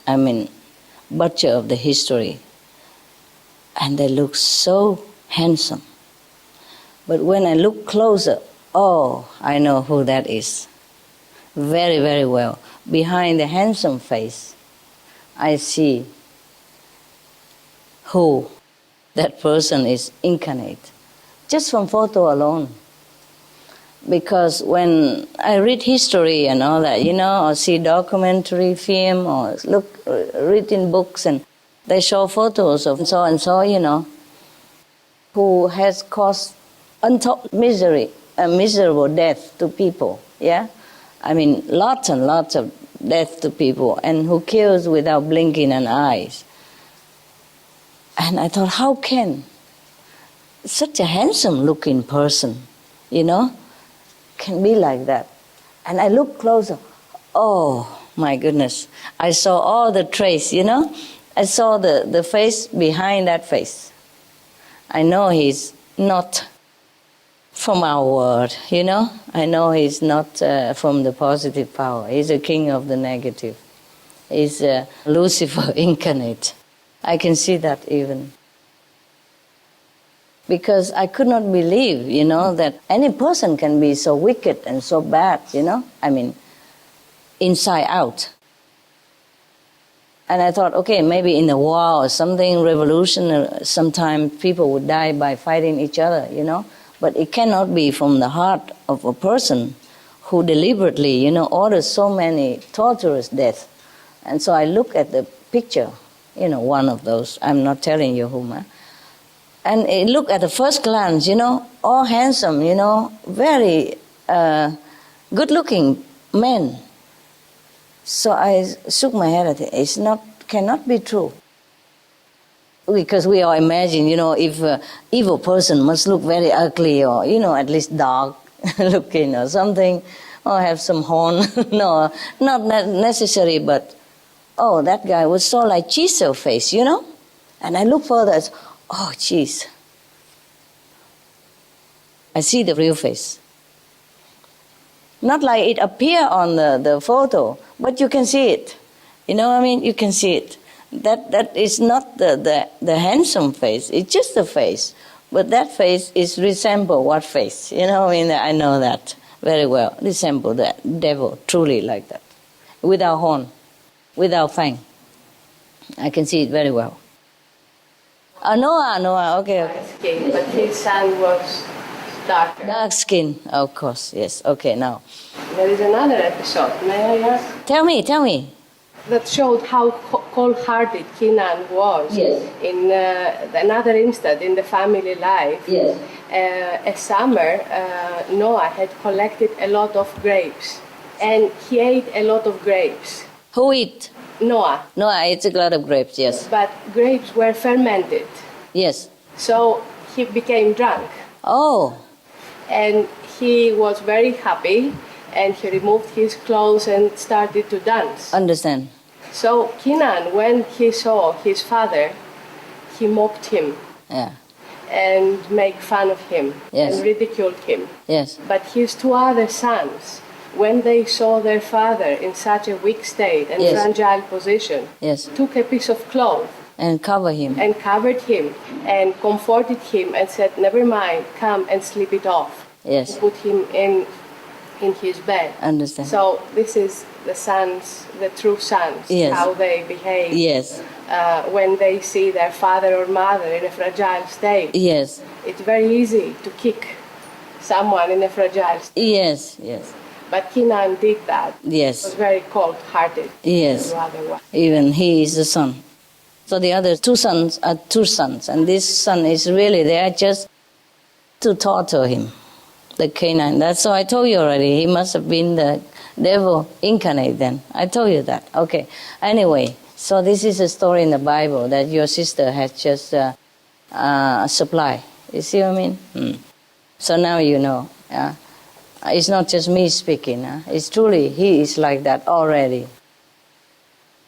butcher of the history, and they look so handsome. But when I look closer, I know who that is. Very, very well. Behind the handsome face, I see who that person is incarnate, just from photo alone. Because when I read history and all that, or see documentary film, or read in books, and they show photos of so and so, who has caused untold misery, a miserable death to people, yeah? Lots and lots of death to people, and who kills without blinking an eye. And I thought, how can such a handsome-looking person, can be like that? And I looked closer. Oh, my goodness. I saw all the trace, I saw the face behind that face. I know he's not from our world, I know he's not from the positive power. He's a king of the negative. He's Lucifer incarnate. I can see that even. Because I could not believe, that any person can be so wicked and so bad, inside out. And I thought, okay, maybe in a war or something, revolution, sometimes people would die by fighting each other, But it cannot be from the heart of a person who deliberately, orders so many torturous deaths. And so I look at the picture, one of those. I'm not telling you whom. And I look at the first glance, all handsome, very good-looking men. So I shook my head at it. Cannot be true. Because we all imagine, if an evil person must look very ugly or, at least dark looking or something, or have some horn. No, not necessary, but, that guy was so like chisel face, And I look further, geez. I see the real face. Not like it appear on the photo, but you can see it. You can see it. That is not the handsome face. It's just the face. But that face resemble what face? I know that very well. Resemble the devil, truly like that. Without horn, without fang. I can see it very well. Noah, okay. Skin, but his son was darker. Dark skin, of course, yes. Okay, now. There is another episode, may I ask? Tell me. That showed how cold-hearted Canaan was. Yes. In another instant in the family life. Yes. A summer, Noah had collected a lot of grapes, and he ate a lot of grapes. Who eat? Noah. Noah ate a lot of grapes, yes. But grapes were fermented. Yes. So he became drunk. Oh. And he was very happy, and he removed his clothes and started to dance. Understand. So Canaan, when he saw his father, he mocked him. Yeah. And made fun of him. Yes. And ridiculed him. Yes. But his two other sons, when they saw their father in such a weak state and Yes. fragile position, Yes. took a piece of cloth And cover him. and covered him and comforted him and said, "Never mind, come and sleep it off." Yes. Put him in his bed. Understand. So this is the sons, the true sons, Yes. how they behave Yes. when they see their father or mother in a fragile state. Yes. It's very easy to kick someone in a fragile state. Yes, yes, But Kenan did that. He was yes, very cold-hearted. yes. The other one. Even he is the son. So the other two sons are two sons, and this son is really there just to torture him, the Canaan. That's so I told you already. He must have been the devil incarnate then. I told you that. Okay. Anyway, so this is a story in the Bible that your sister had just supply. You see what I mean? So now you know. It's not just me speaking. It's truly, he is like that already.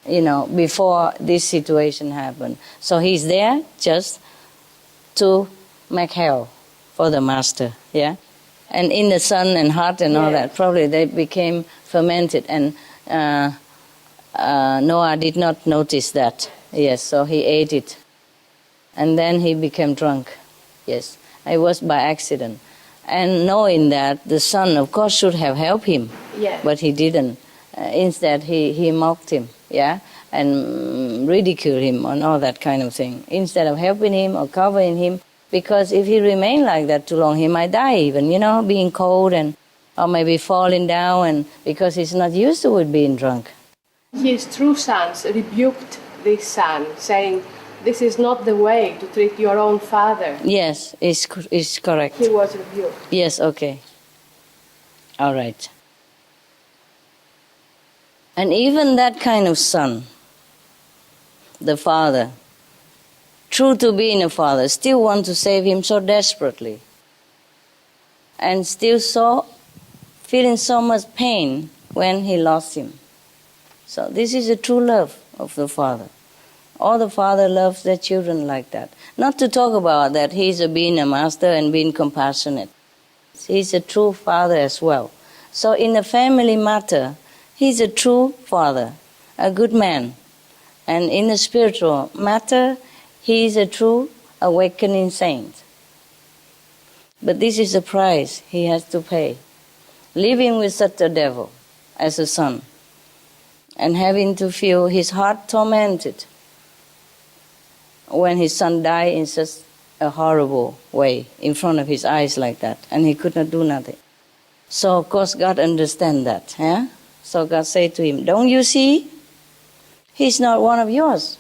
You know, before this situation happened. So he's there just to make hell for the master, yeah? And in the sun and heart and all that, probably they became fermented, and Noah did not notice that. Yes, so he ate it. And then he became drunk. Yes, it was by accident. And knowing that, the son, of course, should have helped him, but he didn't. Instead, he mocked him, yeah, and ridiculed him and all that kind of thing, instead of helping him or covering him, because if he remained like that too long, he might die even, you know, being cold and or maybe falling down, and because he's not used to it being drunk. His true sons rebuked this son, saying, "This is not the way to treat your own father." Yes, it's correct. He was rebuked. Yes, okay. All right. And even that kind of son, the father, true to being a father, still want to save him so desperately, and still so feeling so much pain when he lost him. So this is a true love of the father. All the father loves their children like that. Not to talk about that he's being a master and being compassionate. He's a true father as well. So in the family matter, he's a true father, a good man. And in the spiritual matter, he is a true awakening saint. But this is the price he has to pay. Living with such a devil as a son, and having to feel his heart tormented when his son died in such a horrible way in front of his eyes like that, and he could not do nothing. So of course God understands that. Yeah? So God said to him, "Don't you see? He's not one of yours.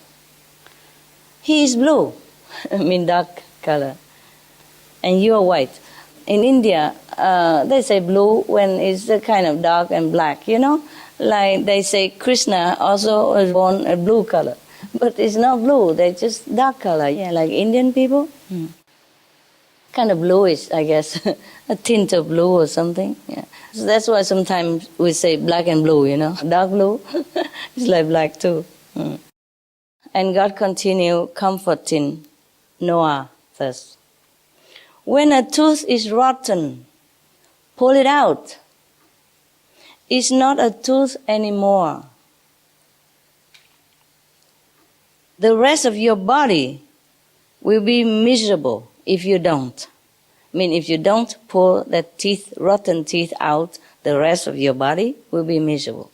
He is blue," I mean dark color, "and you are white." In India, they say blue when it's the kind of dark and black, you know? Like they say Krishna also was born a blue color. But it's not blue, they're just dark color. Yeah, like Indian people. Kind of bluish, I guess. A tint of blue or something. Yeah. So that's why sometimes we say black and blue, you know. Dark blue, it's like black too. And God continued comforting Noah thus. "When a tooth is rotten, pull it out. It's not a tooth anymore. The rest of your body will be miserable if you don't. I mean, if you don't pull that teeth, rotten teeth out, the rest of your body will be miserable.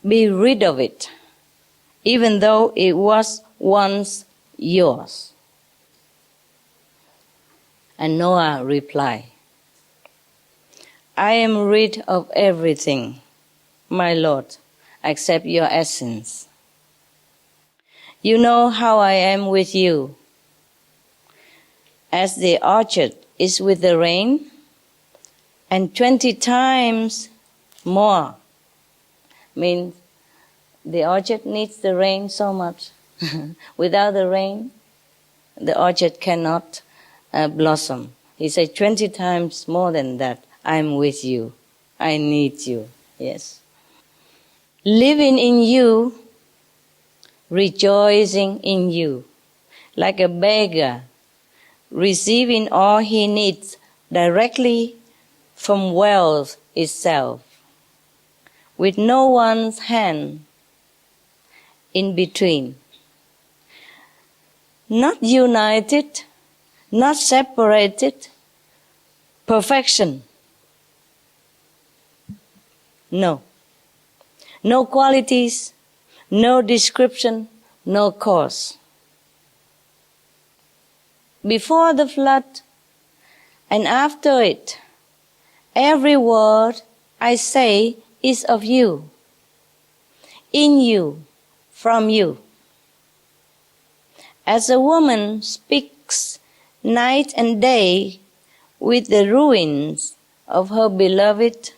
Be rid of it, even though it was once yours." And Noah replied, "I am rid of everything, my Lord, except your essence. You know how I am with you. As the orchard is with the rain, and 20 times more." Means the orchard needs the rain so much. Without the rain, the orchard cannot blossom. He said 20 times more than that. I'm with you. I need you. Yes. Living in you, rejoicing in you, like a beggar, receiving all he needs directly from wealth itself, with no one's hand in between. Not united, not separated, perfection. No. No qualities, no description, no cause. Before the flood, And after it, every word I say is of you, in you, from you. As a woman speaks night and day with the ruins of her beloved,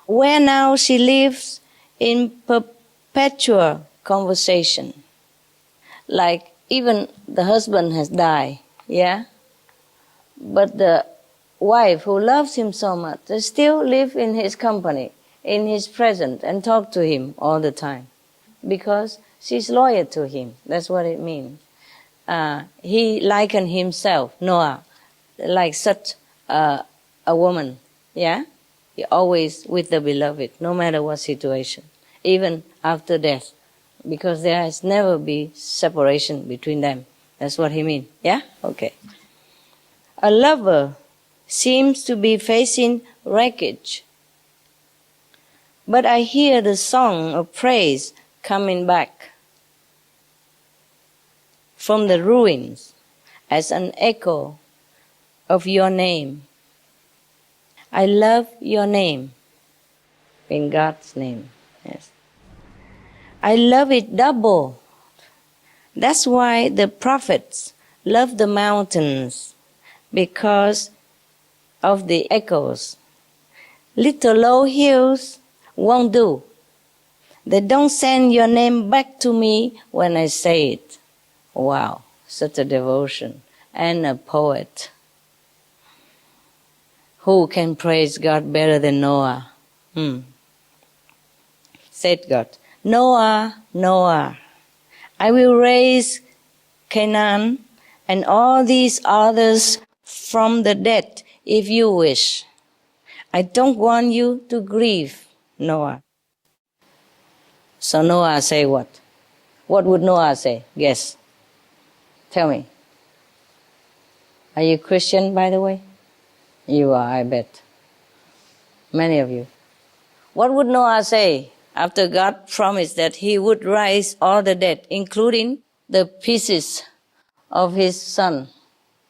where now she lives in perpetual conversation. Like even the husband has died, yeah? But the wife who loves him so much, they still live in his company, in his presence, and talk to him all the time. Because she's loyal to him. That's what it means. He likened himself, Noah, like such a woman, yeah? He always with the beloved, no matter what situation, even after death, because there has never been separation between them. That's what he means, yeah? Okay. A lover seems to be facing wreckage, but I hear the song of praise coming back from the ruins as an echo of your name. I love your name, in God's name, yes. I love it double. That's why the prophets love the mountains, because of the echoes. Little low hills won't do. They don't send your name back to me when I say it. Wow, such a devotion and a poet. Who can praise God better than Noah? Said God, Noah, Noah, I will raise Canaan and all these others from the dead if you wish. I don't want you to grieve, Noah. So Noah say what? What would Noah say? Guess. Tell me. Are you Christian, by the way? You are, I bet. Many of you. What would Noah say after God promised that he would rise all the dead, including the pieces of his son,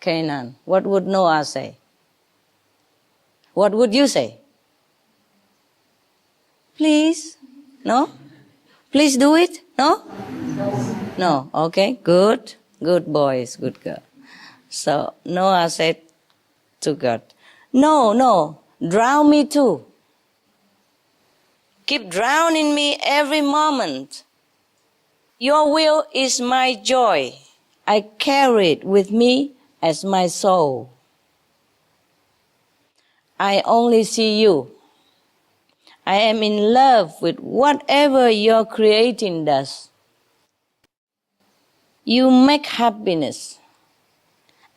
Canaan? What would Noah say? What would you say? Please? No? Please do it? No? No. Okay, good. Good boys, good girl. So Noah said to God, no, drown me too. Keep drowning me every moment. Your will is my joy. I carry it with me as my soul. I only see you. I am in love with whatever your creating does. You make happiness,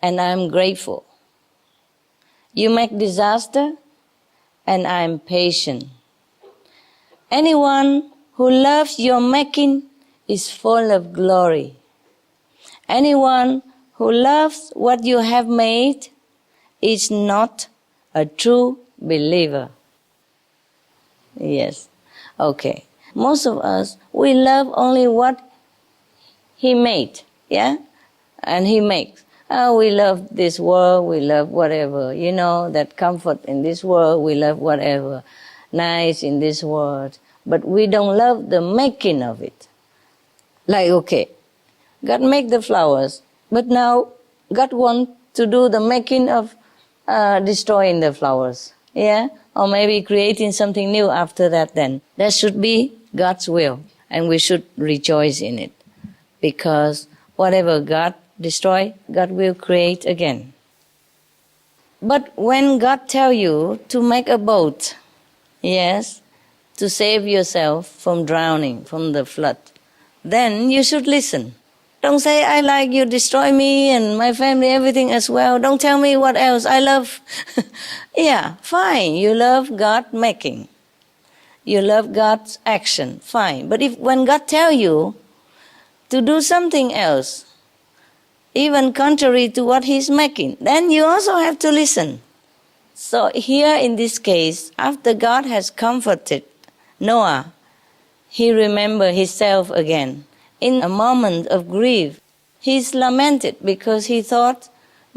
and I am grateful. You make disaster, and I am patient. Anyone who loves your making is full of glory. Anyone who loves what you have made is not a true believer. Yes. Okay. Most of us, we love only what He made, yeah? And He makes. We love this world, we love whatever, that comfort in this world, we love whatever, nice in this world, but we don't love the making of it. Like, okay, God made the flowers, but now God wants to do the making of destroying the flowers, yeah? Or maybe creating something new after that then. That should be God's will, and we should rejoice in it, because whatever God destroy, God will create again. But when God tells you to make a boat, yes, to save yourself from drowning, from the flood, then you should listen. Don't say, I like you, destroy me and my family, everything as well. Don't tell me what else I love. Yeah, fine, you love God making. You love God's action, fine. But when God tells you to do something else, even contrary to what He's making, then you also have to listen. So here in this case, after God has comforted Noah, he remembered himself again. In a moment of grief, he's lamented because he thought,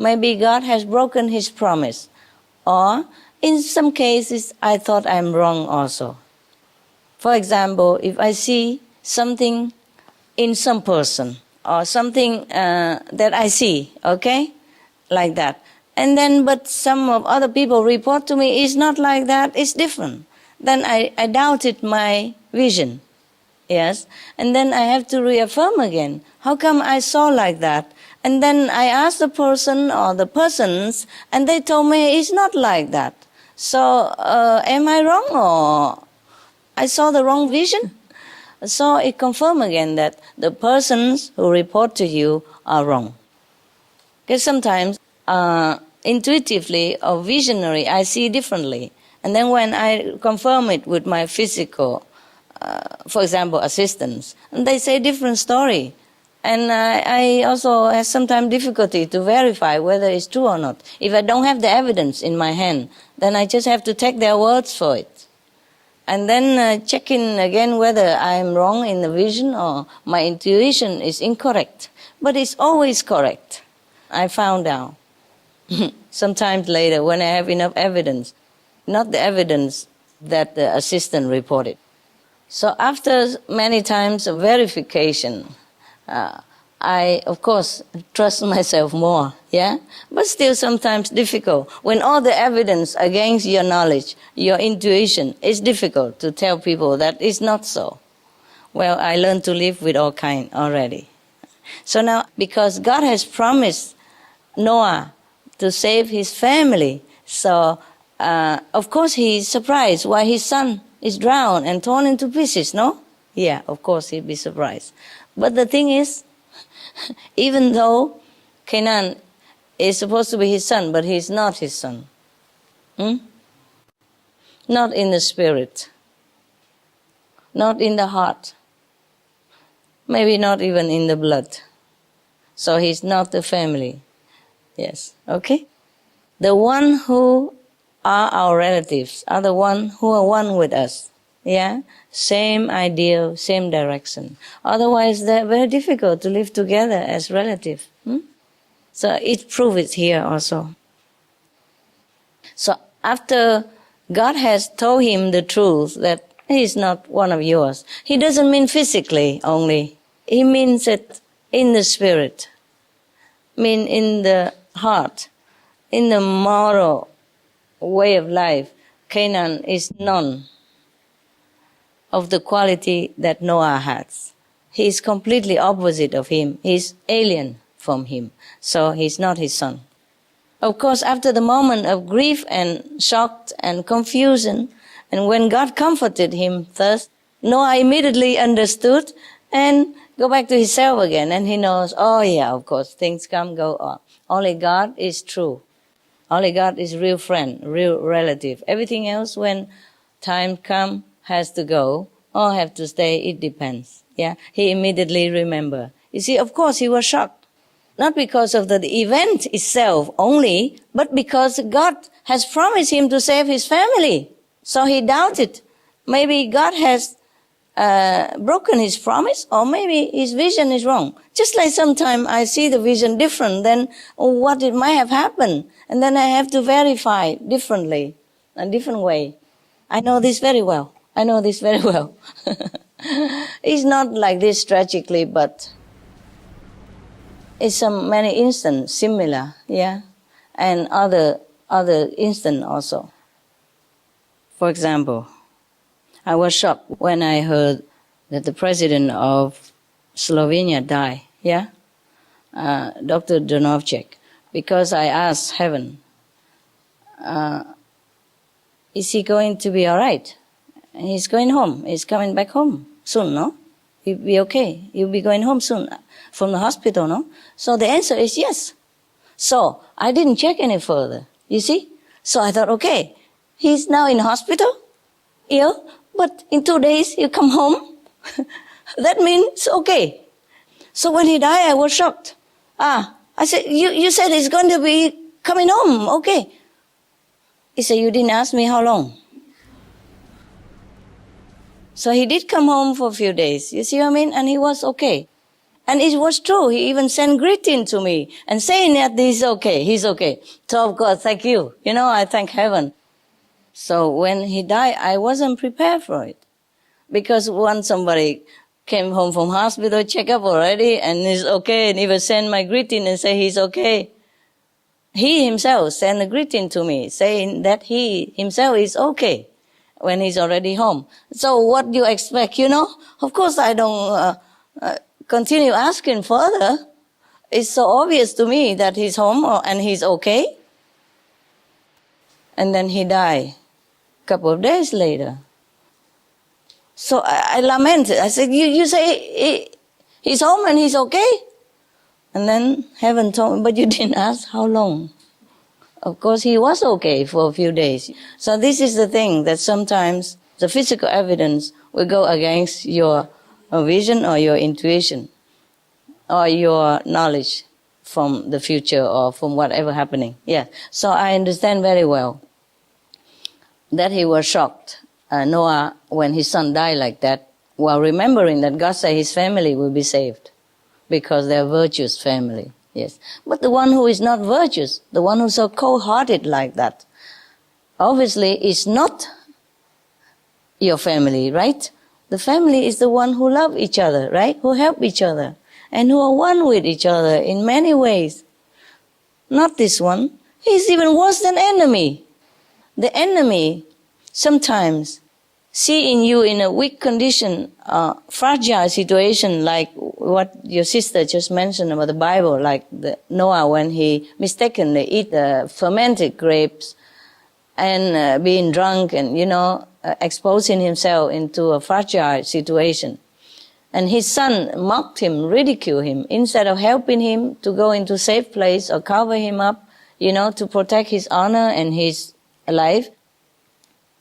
maybe God has broken his promise. Or in some cases, I thought I'm wrong also. For example, if I see something in some person or something that I see, okay, like that. And then, but some of other people report to me, it's not like that, it's different. Then I doubted my vision, yes. And then I have to reaffirm again. How come I saw like that? And then I asked the person or the persons, and they told me it's not like that. So am I wrong, or I saw the wrong vision? So it confirmed again that the persons who report to you are wrong. Because sometimes intuitively or visionary, I see differently. And then when I confirm it with my physical, for example, assistants, and they say different story. And I also have sometimes difficulty to verify whether it's true or not. If I don't have the evidence in my hand, then I just have to take their words for it. And then check in again whether I'm wrong in the vision or my intuition is incorrect. But it's always correct, I found out. Sometimes later when I have enough evidence, not the evidence that the assistant reported. So after many times of verification, I, of course, trust myself more, yeah? But still sometimes difficult. When all the evidence against your knowledge, your intuition, it's difficult to tell people that it's not so. Well, I learned to live with all kind already. So now, because God has promised Noah to save his family, so of course he's surprised why his son is drowned and torn into pieces, no? Yeah, of course he'd be surprised. But the thing is, even though Canaan is supposed to be his son, but he's not his son. Not in the spirit. Not in the heart. Maybe not even in the blood. So he's not the family. Yes, okay? The one who are our relatives are the one who are one with us. Yeah? Same ideal, same direction. Otherwise, they're very difficult to live together as relatives. So it proves it here also. So after God has told him the truth that he's not one of yours, he doesn't mean physically only. He means it in the spirit, mean in the heart, in the moral way of life. Canaan is none of the quality that Noah has. He is completely opposite of him. He is alien from him. So he's not his son. Of course, after the moment of grief and shock and confusion, and when God comforted him first, Noah immediately understood and go back to himself again. And he knows, oh yeah, of course, things come, go on. Only God is true. Only God is real friend, real relative. Everything else, when time comes, has to go or have to stay, it depends. Yeah, he immediately remembered. You see, of course, he was shocked. Not because of the event itself only, but because God has promised him to save his family. So he doubted. Maybe God has broken his promise, or maybe his vision is wrong. Just like sometimes I see the vision different than what it might have happened. And then I have to verify differently, a different way. I know this very well. I know this very well. It's not like this tragically, but it's many instances similar, yeah, and other instances also. For example, I was shocked when I heard that the president of Slovenia died, yeah, Dr. Donovcek, because I asked heaven, is he going to be all right? And he's going home. He's coming back home soon, no? He'll be okay. He'll be going home soon from the hospital, no? So the answer is yes. So I didn't check any further, you see? So I thought, okay, he's now in hospital, ill, but in 2 days he'll come home. That means okay. So when he died, I was shocked. I said, you said he's going to be coming home, okay. He said, you didn't ask me how long. So he did come home for a few days, you see what I mean? And he was okay. And it was true. He even sent greeting to me and saying that he's okay. So of course, thank you. I thank heaven. So when he died, I wasn't prepared for it. Because once somebody came home from hospital, check up already, and he's okay, and even send my greeting and say he's okay. He himself sent a greeting to me saying that he himself is okay when he's already home. So what do you expect, Of course I don't continue asking further. It's so obvious to me that he's home and he's okay. And then he died a couple of days later. So I lamented. I said, you say he's home and he's okay? And then heaven told me, but you didn't ask how long. Of course, he was okay for a few days. So this is the thing, that sometimes the physical evidence will go against your vision or your intuition or your knowledge from the future or from whatever happening. Yeah. So I understand very well that he was shocked, Noah, when his son died like that, while remembering that God said his family will be saved because they're virtuous family. Yes. But the one who is not virtuous, the one who's so cold-hearted like that, obviously is not your family, right? The family is the one who love each other, right? Who help each other and who are one with each other in many ways. Not this one. He's even worse than enemy. The enemy sometimes see in you in a weak condition, fragile situation, like what your sister just mentioned about the Bible, like Noah when he mistakenly eat the fermented grapes and being drunk and, exposing himself into a fragile situation. And his son mocked him, ridiculed him, instead of helping him to go into a safe place or cover him up, to protect his honor and his life.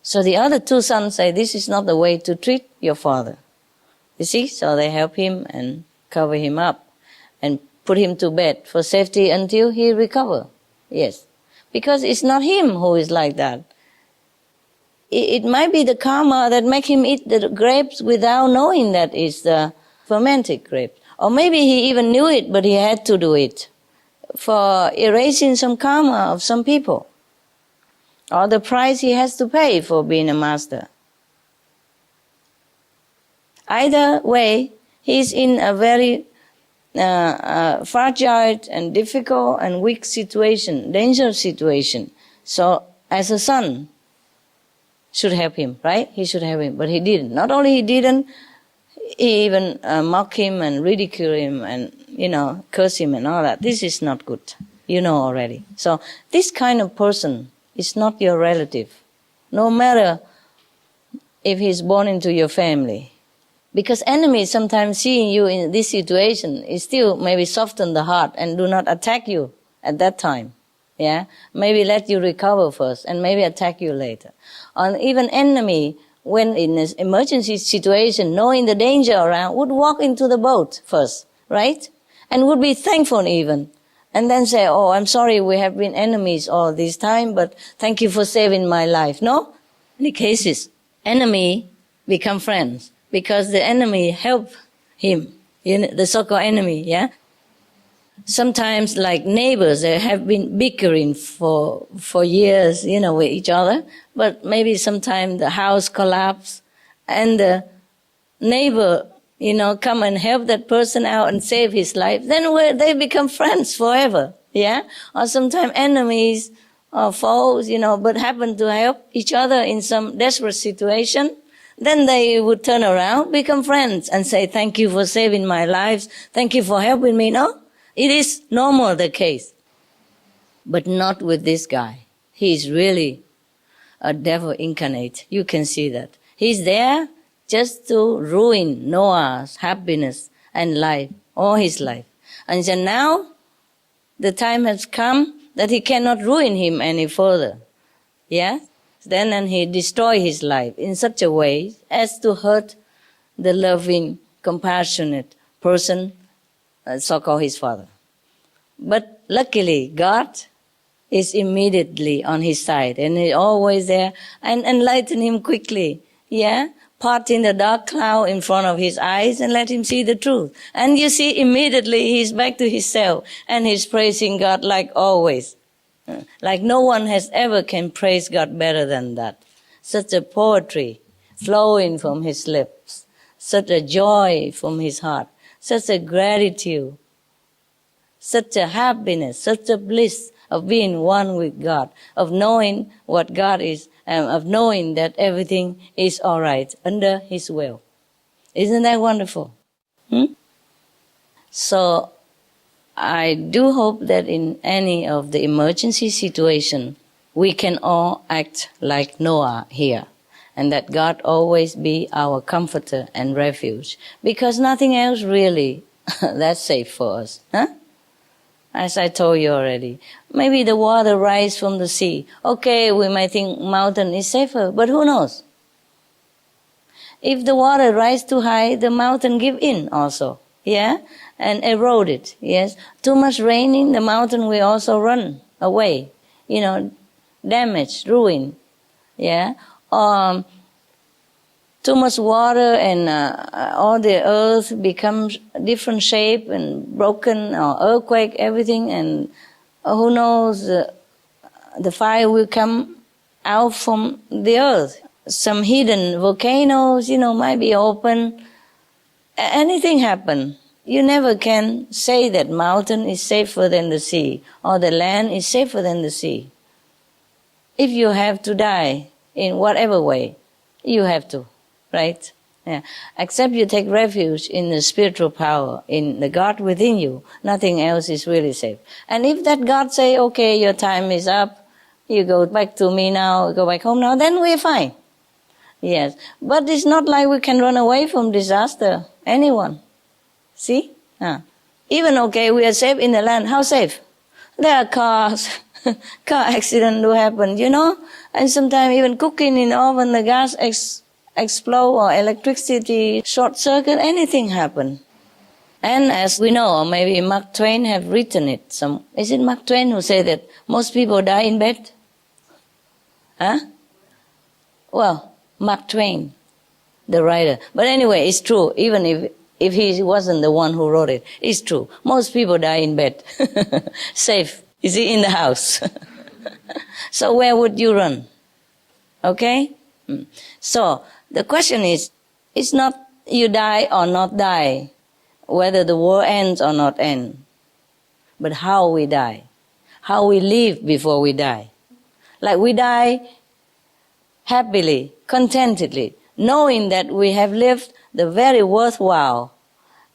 So the other two sons say, this is not the way to treat your father. You see? So they help him and cover him up and put him to bed for safety until he recover. Yes. Because it's not him who is like that. It might be the karma that make him eat the grapes without knowing that it's the fermented grapes. Or maybe he even knew it, but he had to do it for erasing some karma of some people, or the price he has to pay for being a master. Either way, he's in a very fragile and difficult and weak situation, dangerous situation. So as a son, should help him, right? He should help him, but he didn't. Not only he didn't, he even mocked him and ridiculed him and, curse him and all that. This is not good. You know already. So this kind of person is not your relative, no matter if he's born into your family. Because enemies sometimes seeing you in this situation is still maybe soften the heart and do not attack you at that time. Yeah, maybe let you recover first and maybe attack you later. Or even enemy, when in an emergency situation, knowing the danger around, would walk into the boat first, right? And would be thankful even. And then say, oh, I'm sorry we have been enemies all this time, but thank you for saving my life. No? In the cases, enemy become friends because the enemy help him, the so-called enemy, yeah? Sometimes like neighbors, they have been bickering for years, with each other, but maybe sometime the house collapse and the neighbor, come and help that person out and save his life, then they become friends forever, yeah? Or sometimes enemies or foes, but happen to help each other in some desperate situation, then they would turn around, become friends and say, thank you for saving my life, thank you for helping me, no? It is normal, the case. But not with this guy. He is really a devil incarnate. You can see that. He's there just to ruin Noah's happiness and life, all his life. And so now the time has come that he cannot ruin him any further. Yeah? Then he destroy his life in such a way as to hurt the loving, compassionate person, so-called his father. But luckily, God is immediately on his side and he's always there and enlighten him quickly. Yeah? pot in the dark cloud in front of his eyes and let him see the truth. And you see, immediately he's back to his cell and he's praising God like always. Like no one has ever can praise God better than that. Such a poetry flowing from his lips, such a joy from his heart, such a gratitude, such a happiness, such a bliss of being one with God, of knowing what God is, of knowing that everything is all right under His will. Isn't that wonderful? So I do hope that in any of the emergency situation, we can all act like Noah here, and that God always be our comforter and refuge, because nothing else really that's safe for us. As I told you already, maybe the water rise from the sea. Okay, we might think mountain is safer, but who knows? If the water rise too high, the mountain give in also, and erode it, yes. Too much raining, the mountain will also run away, damage, ruin, too much water and all the earth becomes different shape and broken, or earthquake, everything, and who knows, the fire will come out from the earth. Some hidden volcanoes, might be open. Anything happen. You never can say that mountain is safer than the sea, or the land is safer than the sea. If you have to die in whatever way, you have to. Right? Yeah. Except you take refuge in the spiritual power, in the God within you. Nothing else is really safe. And if that God say, okay, your time is up, you go back to me now, go back home now, then we're fine. Yes. But it's not like we can run away from disaster. Anyone. See? Even okay, we are safe in the land. How safe? There are cars. Car accident do happen, And sometimes even cooking in the oven, the gas explode, or electricity short circuit, anything happen. And as we know, or maybe Mark Twain have written it. Is it Mark Twain who said that most people die in bed? Well, Mark Twain, the writer. But anyway, it's true. Even if he wasn't the one who wrote it, it's true. Most people die in bed. Safe. Is he in the house? So where would you run? Okay? So the question is, it's not you die or not die, whether the war ends or not end, but how we die, how we live before we die. Like we die happily, contentedly, knowing that we have lived the very worthwhile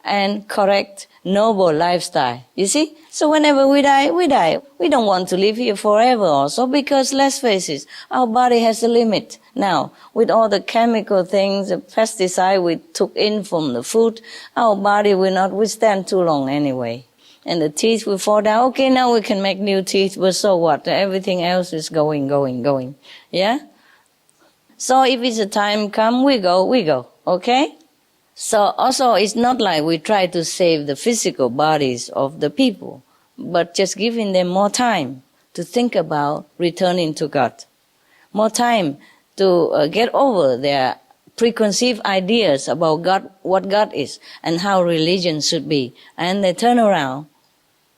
and correct, noble lifestyle. You see? So whenever we die, we die. We don't want to live here forever also, because let's face it, our body has a limit. Now, with all the chemical things, the pesticide we took in from the food, our body will not withstand too long anyway. And the teeth will fall down. Okay, now we can make new teeth, but so what? Everything else is going. Yeah? So if it's a time come, we go. Okay? So also it's not like we try to save the physical bodies of the people, but just giving them more time to think about returning to God. More time to get over their preconceived ideas about God, what God is, and how religion should be. And they turn around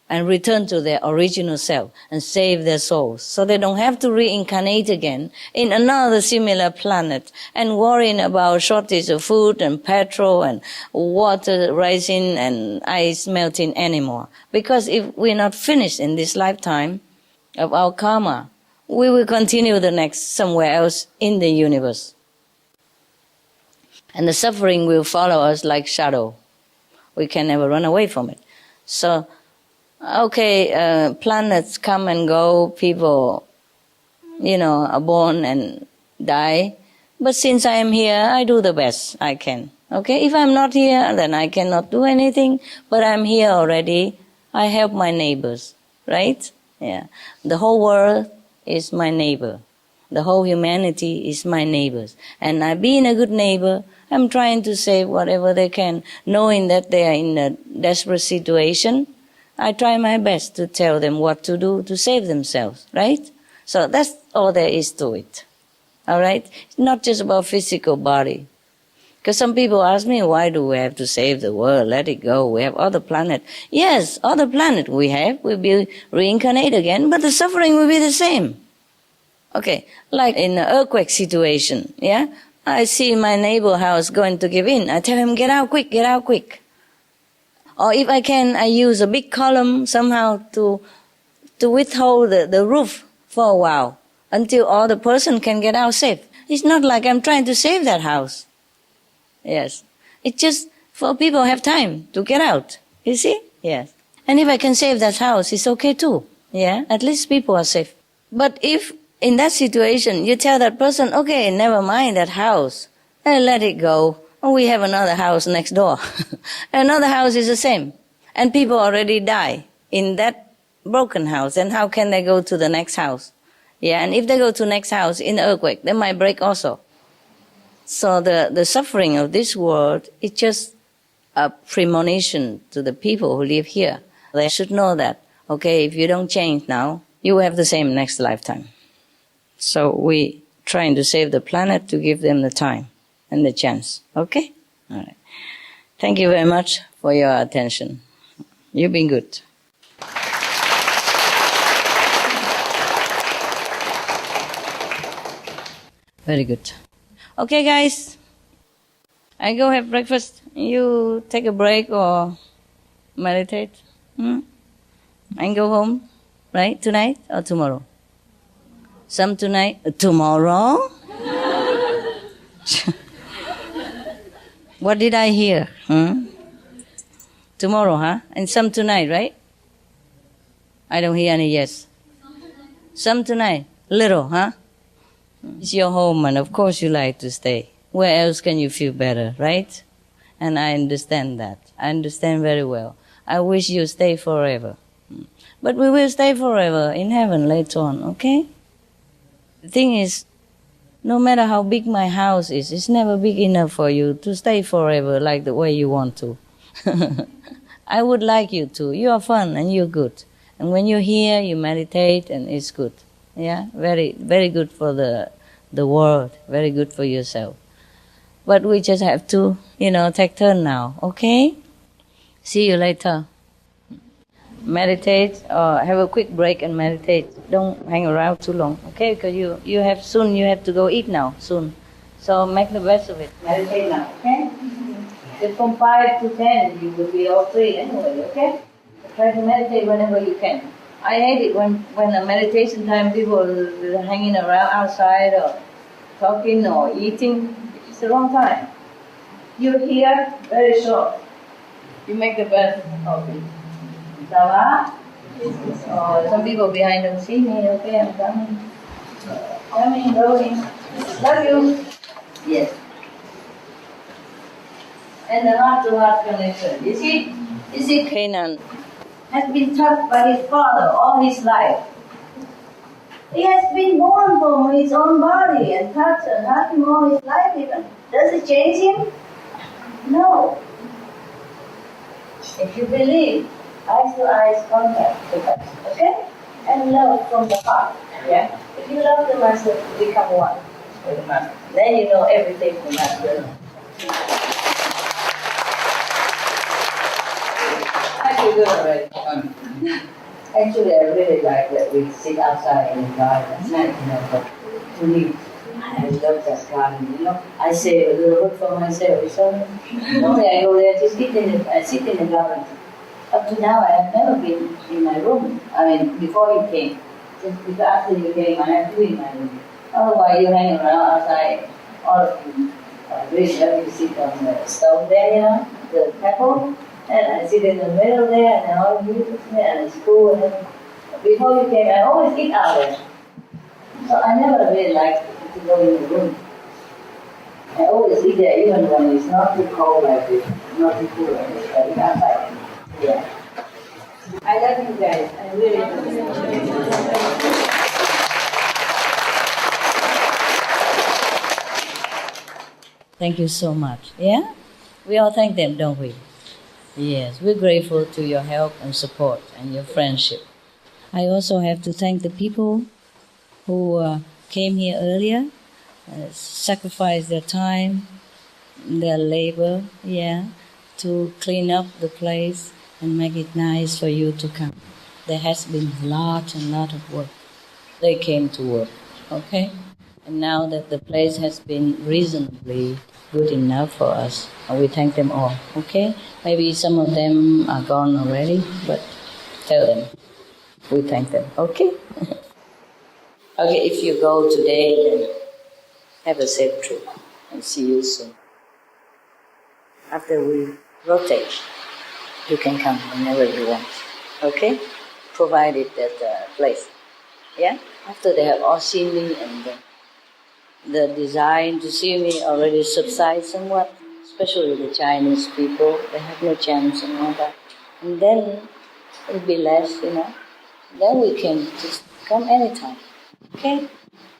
and return to their original self and save their souls. So they don't have to reincarnate again in another similar planet and worrying about shortage of food and petrol and water rising and ice melting anymore. Because if we're not finished in this lifetime of our karma, we will continue the next somewhere else in the universe. And the suffering will follow us like shadow. We can never run away from it. So, okay, planets come and go, people, are born and die. But since I am here, I do the best I can. Okay, if I'm not here, then I cannot do anything. But I'm here already. I help my neighbors, right? Yeah. The whole world is my neighbor. The whole humanity is my neighbors. And I being a good neighbor, I'm trying to save whatever they can, knowing that they are in a desperate situation. I try my best to tell them what to do to save themselves, right? So that's all there is to it. All right? It's not just about physical body. Because some people ask me, why do we have to save the world? Let it go. We have other planet. Yes, other planet we have. We'll be reincarnate again, but the suffering will be the same. Okay, like in an earthquake situation, yeah? I see my neighbor house going to give in. I tell him, get out quick, get out quick. Or if I can, I use a big column somehow to withhold the roof for a while until all the person can get out safe. It's not like I'm trying to save that house. Yes. It's just for people have time to get out. You see? Yes. And if I can save that house, it's okay too. Yeah? At least people are safe. But if in that situation you tell that person, okay, never mind that house, let it go. Oh, we have another house next door. Another house is the same. And people already die in that broken house. And how can they go to the next house? Yeah, and if they go to the next house in the earthquake, they might break also. So the suffering of this world is just a premonition to the people who live here. They should know that, okay, if you don't change now, you will have the same next lifetime. So we trying to save the planet to give them the time and the chance. Okay? All right. Thank you very much for your attention. You've been good. Very good. Okay, guys. I go have breakfast. You take a break or meditate. And go home, right? Tonight or tomorrow? Some tonight? Tomorrow? What did I hear? Tomorrow, huh? And some tonight, right? I don't hear any yes. Some tonight. Little, huh? It's your home, and of course you like to stay. Where else can you feel better, right? And I understand that. I understand very well. I wish you stay forever. But we will stay forever in heaven later on, okay? The thing is, no matter how big my house is, it's never big enough for you to stay forever like the way you want to. I would like you to. You are fun and you're good. And when you're here, you meditate and it's good. Yeah, very, very good for the world, very good for yourself. But we just have to, take turn now, okay? See you later. Meditate or have a quick break and meditate. Don't hang around too long, okay? Because you have to go eat now, soon. So make the best of it. Meditate now, okay? If from 5 to 10, you will be all free anyway, okay? Try to meditate whenever you can. I hate it when a meditation time people are hanging around outside or talking or eating. It's the wrong time. You're here, very short. You make the best of it. Some people behind don't see me. Okay, I'm coming. Going. Love you. Yes. And the heart-to-heart connection. You see, Canaan has been touched by his father all his life. He has been born from his own body and touched and hugged him all his life even. Does it change him? No. If you believe, eyes-to-eyes contact with us, okay? And love from the heart, yeah? If you love the Master, you become one with the Master. Then you know everything the Master knows. I feel good already. Actually, I really like that we sit outside in the garden at night, but to me, I love that garden, I save a little bit for myself, so normally I go there to sit in the garden. Up to now, I have never been in my room. I mean, before you came. Just because after you came, I have to be in my room. Otherwise, you hang around outside, all of you. I really love to sit on the stone there, the pebble. And I sit in the middle there, and all of you sit there, and it's cool. And before you came, I always eat out there. So I never really liked to go in the room. I always eat there, even when it's not too cold like this, not too cool like this, I eat outside. Yeah. I love you guys. I really love you. Thank you so much. Yeah? We all thank them, don't we? Yes, we're grateful to your help and support and your friendship. I also have to thank the people who came here earlier, sacrificed their time, their labor, to clean up the place and make it nice for you to come. There has been lot and lot of work. They came to work, okay? And now that the place has been reasonably good enough for us, we thank them all, okay? Maybe some of them are gone already, but tell them we thank them, okay? Okay, if you go today, then have a safe trip and see you soon. After we rotate, you can come whenever you want, okay? Provided that place, yeah? After they have all seen me and the desire to see me already subsides somewhat, especially the Chinese people, they have no chance and all that. And then it'll be less, Then we can just come anytime, okay?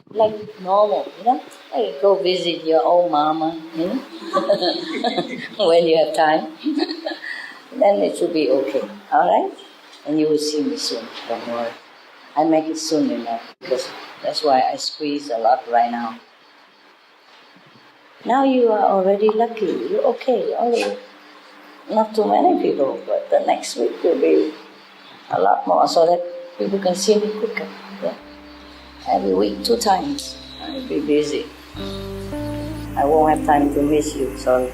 Like normal, Like go visit your old mama, when you have time. Then it will be okay, all right? And you will see me soon, don't worry. I make it soon enough, because that's why I squeeze a lot right now. Now you are already lucky, you're okay, only not too many people, but the next week will be a lot more, so that people can see me quicker. Yeah? Every week, 2 times. I'll be busy. I won't have time to miss you, sorry.